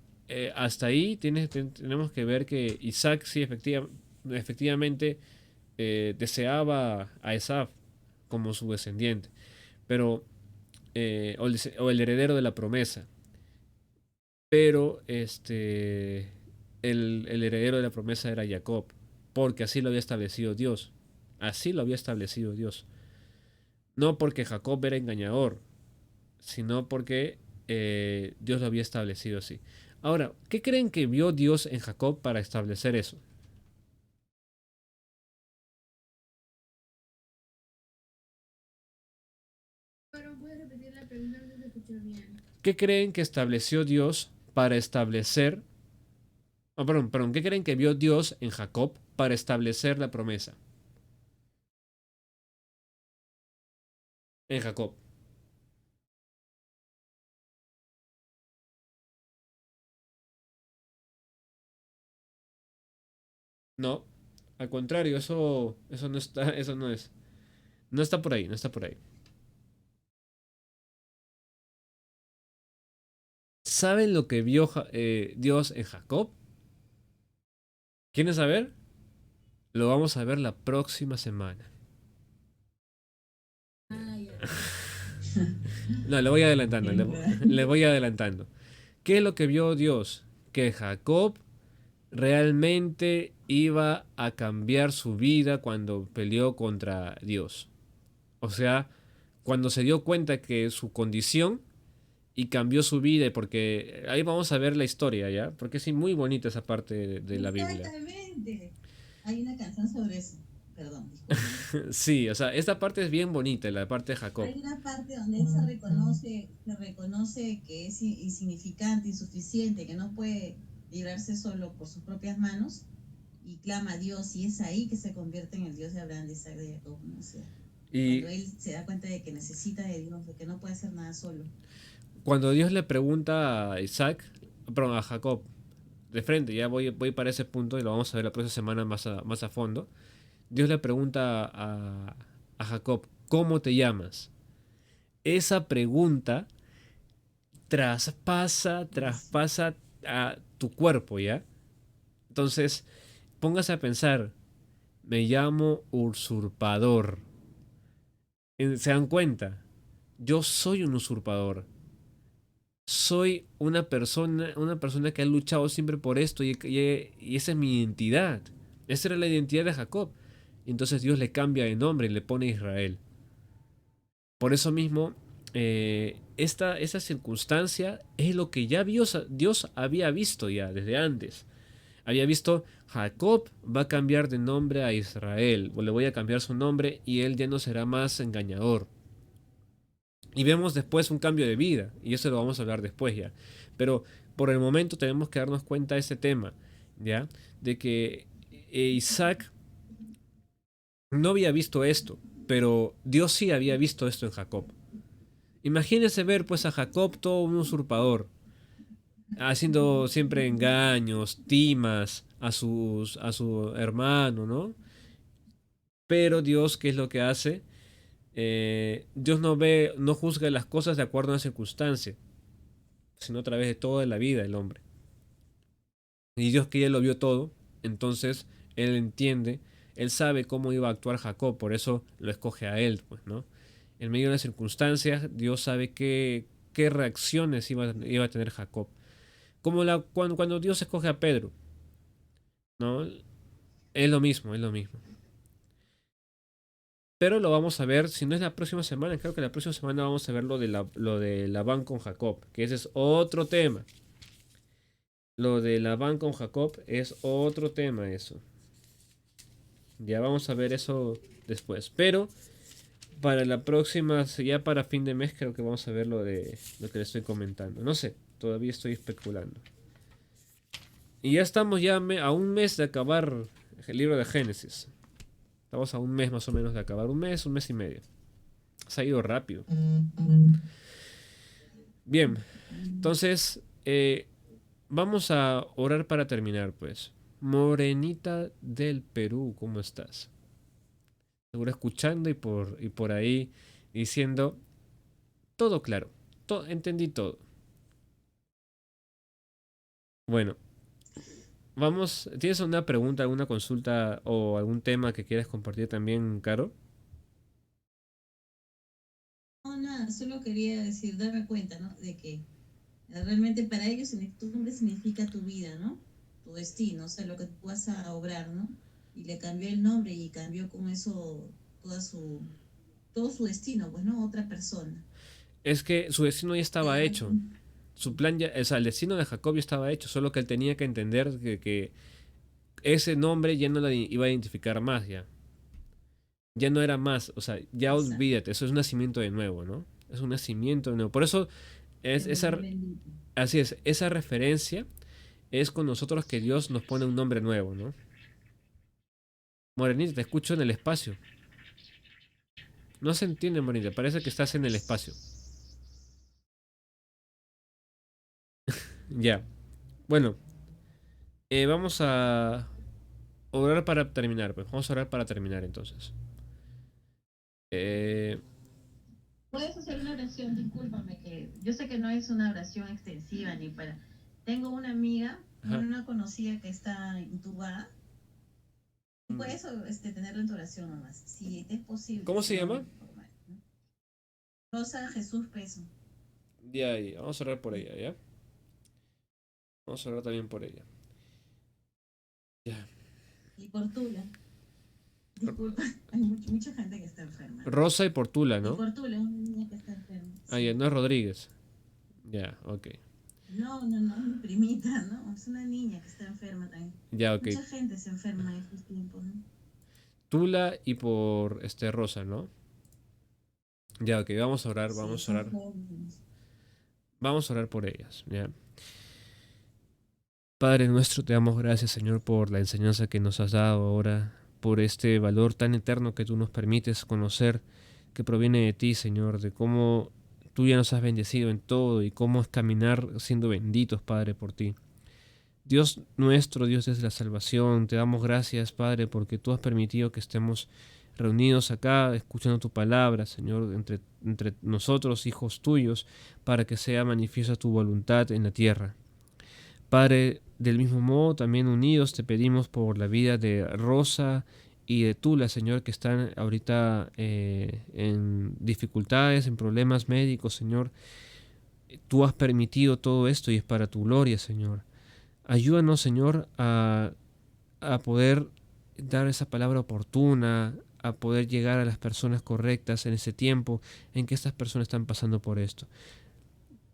hasta ahí tenemos que ver que Isaac sí efectivamente deseaba a Esaf como su descendiente, pero o el heredero de la promesa, pero el heredero de la promesa era Jacob, porque así lo había establecido Dios, así lo había establecido Dios, no porque Jacob era engañador, sino porque Dios lo había establecido así. Ahora, ¿qué creen que vio Dios en Jacob para establecer eso? Pero puedes repetir la pregunta, no se escuchó bien. ¿Qué creen que estableció Dios para establecer... Oh, perdón, ¿qué creen que vio Dios en Jacob para establecer la promesa? En Jacob. No, al contrario, eso no está, eso no es. No está por ahí, no está por ahí. ¿Saben lo que vio Dios en Jacob? ¿Quieren saber? Lo vamos a ver la próxima semana. Ah, ya. No, le voy adelantando, Siempre. le voy adelantando. ¿Qué es lo que vio Dios? Que Jacob realmente iba a cambiar su vida cuando peleó contra Dios. O sea, cuando se dio cuenta que su condición y cambió su vida, porque ahí vamos a ver la historia, ¿ya? Porque es muy bonita esa parte de la Biblia. Exactamente. Hay una canción sobre eso. Perdón, discúlpame. Sí, o sea, esta parte es bien bonita, la parte de Jacob. Hay una parte donde él se reconoce que es insignificante, insuficiente, que no puede librarse solo por sus propias manos y clama a Dios, y es ahí que se convierte en el Dios de Abraham, de Isaac, de Jacob, ¿no? O sea, cuando Y él se da cuenta de que necesita de Dios, de que no puede hacer nada solo. cuando Dios le pregunta a Isaac, perdón, a Jacob, de frente, ya voy para ese punto y lo vamos a ver la próxima semana más a fondo. Dios le pregunta a Jacob, ¿cómo te llamas? Esa pregunta traspasa a tu cuerpo, ¿ya? Entonces, póngase a pensar, me llamo usurpador. ¿Se dan cuenta? Yo soy un usurpador. Soy una persona que ha luchado siempre por esto y esa es mi identidad. Esa era la identidad de Jacob. Entonces Dios le cambia de nombre y le pone Israel. Por eso mismo, esa circunstancia es lo que ya Dios había visto ya desde antes. Había visto, Jacob va a cambiar de nombre a Israel, o le voy a cambiar su nombre y él ya no será más engañador. Y vemos después un cambio de vida, y eso lo vamos a hablar después ya. Pero por el momento tenemos que darnos cuenta de ese tema, ¿ya? De que Isaac no había visto esto, pero Dios sí había visto esto en Jacob. Imagínense ver pues a Jacob todo un usurpador, haciendo siempre engaños, timas a su hermano, ¿no? Pero Dios, ¿qué es lo que hace? Dios no juzga las cosas de acuerdo a la circunstancia, sino a través de toda la vida del hombre. Y Dios que ya lo vio todo, entonces Él entiende, Él sabe cómo iba a actuar Jacob, por eso lo escoge a Él, pues, ¿no? En medio de las circunstancias, Dios sabe qué reacciones iba a tener Jacob. Como cuando Dios escoge a Pedro, ¿no? Es lo mismo, es lo mismo. Pero lo vamos a ver, si no es la próxima semana, creo que la próxima semana vamos a ver lo de Labán con Jacob, que ese es otro tema. Lo de Labán con Jacob es otro tema eso. Ya vamos a ver eso después. Pero para la próxima, ya para fin de mes, creo que vamos a ver lo de lo que le estoy comentando. No sé, todavía estoy especulando. Y ya estamos a un mes de acabar el libro de Génesis. Estamos a un mes más o menos de acabar. Un mes y medio. Se ha ido rápido. Bien, entonces vamos a orar para terminar, pues. Morenita del Perú, ¿cómo estás? Seguro escuchando y por ahí diciendo todo claro. Entendí todo. Bueno, vamos. ¿Tienes una pregunta, alguna consulta o algún tema que quieras compartir también, Caro? No, nada, solo quería decir, darme cuenta, ¿no? De que realmente para ellos tu nombre significa tu vida, ¿no? Tu destino, o sea, lo que tú vas a obrar, ¿no? Y le cambió el nombre y cambió con eso toda su, todo su destino, pues, ¿no? Otra persona. Es que su destino ya estaba Pero, hecho. Su plan ya, o sea, el destino de Jacob ya estaba hecho, solo que él tenía que entender que ese nombre ya no lo iba a identificar más ya. Ya no era más, o sea, ya exacto, olvídate, eso es un nacimiento de nuevo, ¿no? Es un nacimiento de nuevo. Por eso es Jehová bendito. así es, esa referencia es con nosotros que Dios nos pone un nombre nuevo, ¿no? Morenita, te escucho en el espacio. No se entiende, Morenita, parece que estás en el espacio. Ya. Bueno, vamos a orar para terminar, pues. Vamos a orar para terminar entonces. Eh, Puedes hacer una oración, discúlpame, que yo sé que no es una oración extensiva ni para... Tengo una amiga, ajá. bueno, una conocida que está intubada. Mm. Puedes tenerla en tu oración nomás, si es posible, ¿Cómo si se no, llama? normal, ¿no? Rosa Jesús Peso. Ya, ya. Vamos a orar por ella, ¿ya? Vamos a orar también por ella. Ya. Y por Tula, R- disculpa, hay mucha gente que está enferma, ¿no? Rosa y Portula, Y ¿no? por Tula, una niña que está enferma, Ah, ya, sí. no es Rodríguez. Ya, ok. No, no, no, es mi primita, ¿no? Es una niña que está enferma también. Ya, ok. Mucha gente se enferma en estos tiempos, ¿no? Tula y por Rosa, ¿no? Ya, ok, vamos a orar, Sí, vamos a son orar. jóvenes. Vamos a orar por ellas, ¿ya? Padre nuestro, te damos gracias, Señor, por la enseñanza que nos has dado ahora, por este valor tan eterno que tú nos permites conocer, que proviene de ti, Señor, de cómo tú ya nos has bendecido en todo y cómo es caminar siendo benditos, Padre, por ti. Dios nuestro, Dios desde la salvación, te damos gracias, Padre, porque tú has permitido que estemos reunidos acá, escuchando tu palabra, Señor, entre nosotros, hijos tuyos, para que sea manifiesta tu voluntad en la tierra. Padre, del mismo modo, también unidos te pedimos por la vida de Rosa y de Tula, Señor, que están ahorita en dificultades, en problemas médicos, Señor. Tú has permitido todo esto y es para tu gloria, Señor. Ayúdanos, Señor, a poder dar esa palabra oportuna, a poder llegar a las personas correctas en ese tiempo en que estas personas están pasando por esto.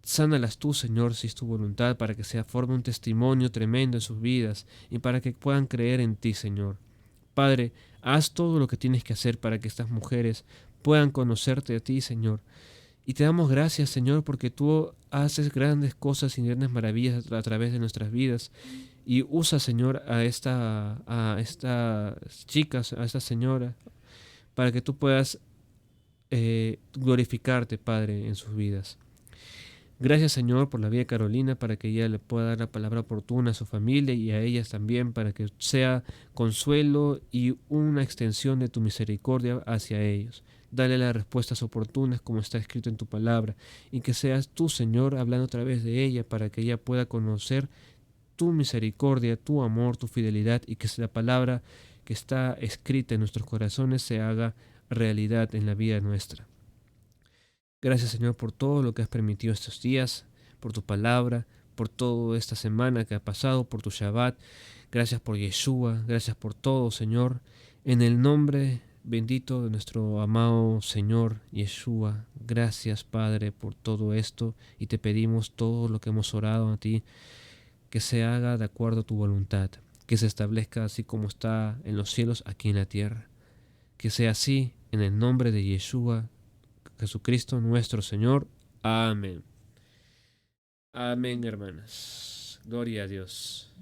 Sánalas tú, Señor, si es tu voluntad, para que se forme un testimonio tremendo en sus vidas y para que puedan creer en ti, Señor. Padre, haz todo lo que tienes que hacer para que estas mujeres puedan conocerte a ti, Señor. Y te damos gracias, Señor, porque tú haces grandes cosas y grandes maravillas a través de nuestras vidas. Y usa, Señor, a estas chicas, a esta señora, para que tú puedas glorificarte, Padre, en sus vidas. Gracias, Señor, por la vida de Carolina, para que ella le pueda dar la palabra oportuna a su familia y a ellas también, para que sea consuelo y una extensión de tu misericordia hacia ellos. Dale las respuestas oportunas como está escrito en tu palabra, y que seas tú, Señor, hablando a través de ella, para que ella pueda conocer tu misericordia, tu amor, tu fidelidad, y que la palabra que está escrita en nuestros corazones se haga realidad en la vida nuestra. Gracias, Señor, por todo lo que has permitido estos días, por tu palabra, por toda esta semana que ha pasado, por tu Shabbat. Gracias por Yeshua, gracias por todo, Señor. En el nombre bendito de nuestro amado Señor Yeshua. Gracias, Padre, por todo esto, y te pedimos todo lo que hemos orado a ti, que se haga de acuerdo a tu voluntad, que se establezca así como está en los cielos, aquí en la tierra. Que sea así, en el nombre de Yeshua, Jesucristo nuestro Señor. Amén. Amén, hermanas. Gloria a Dios.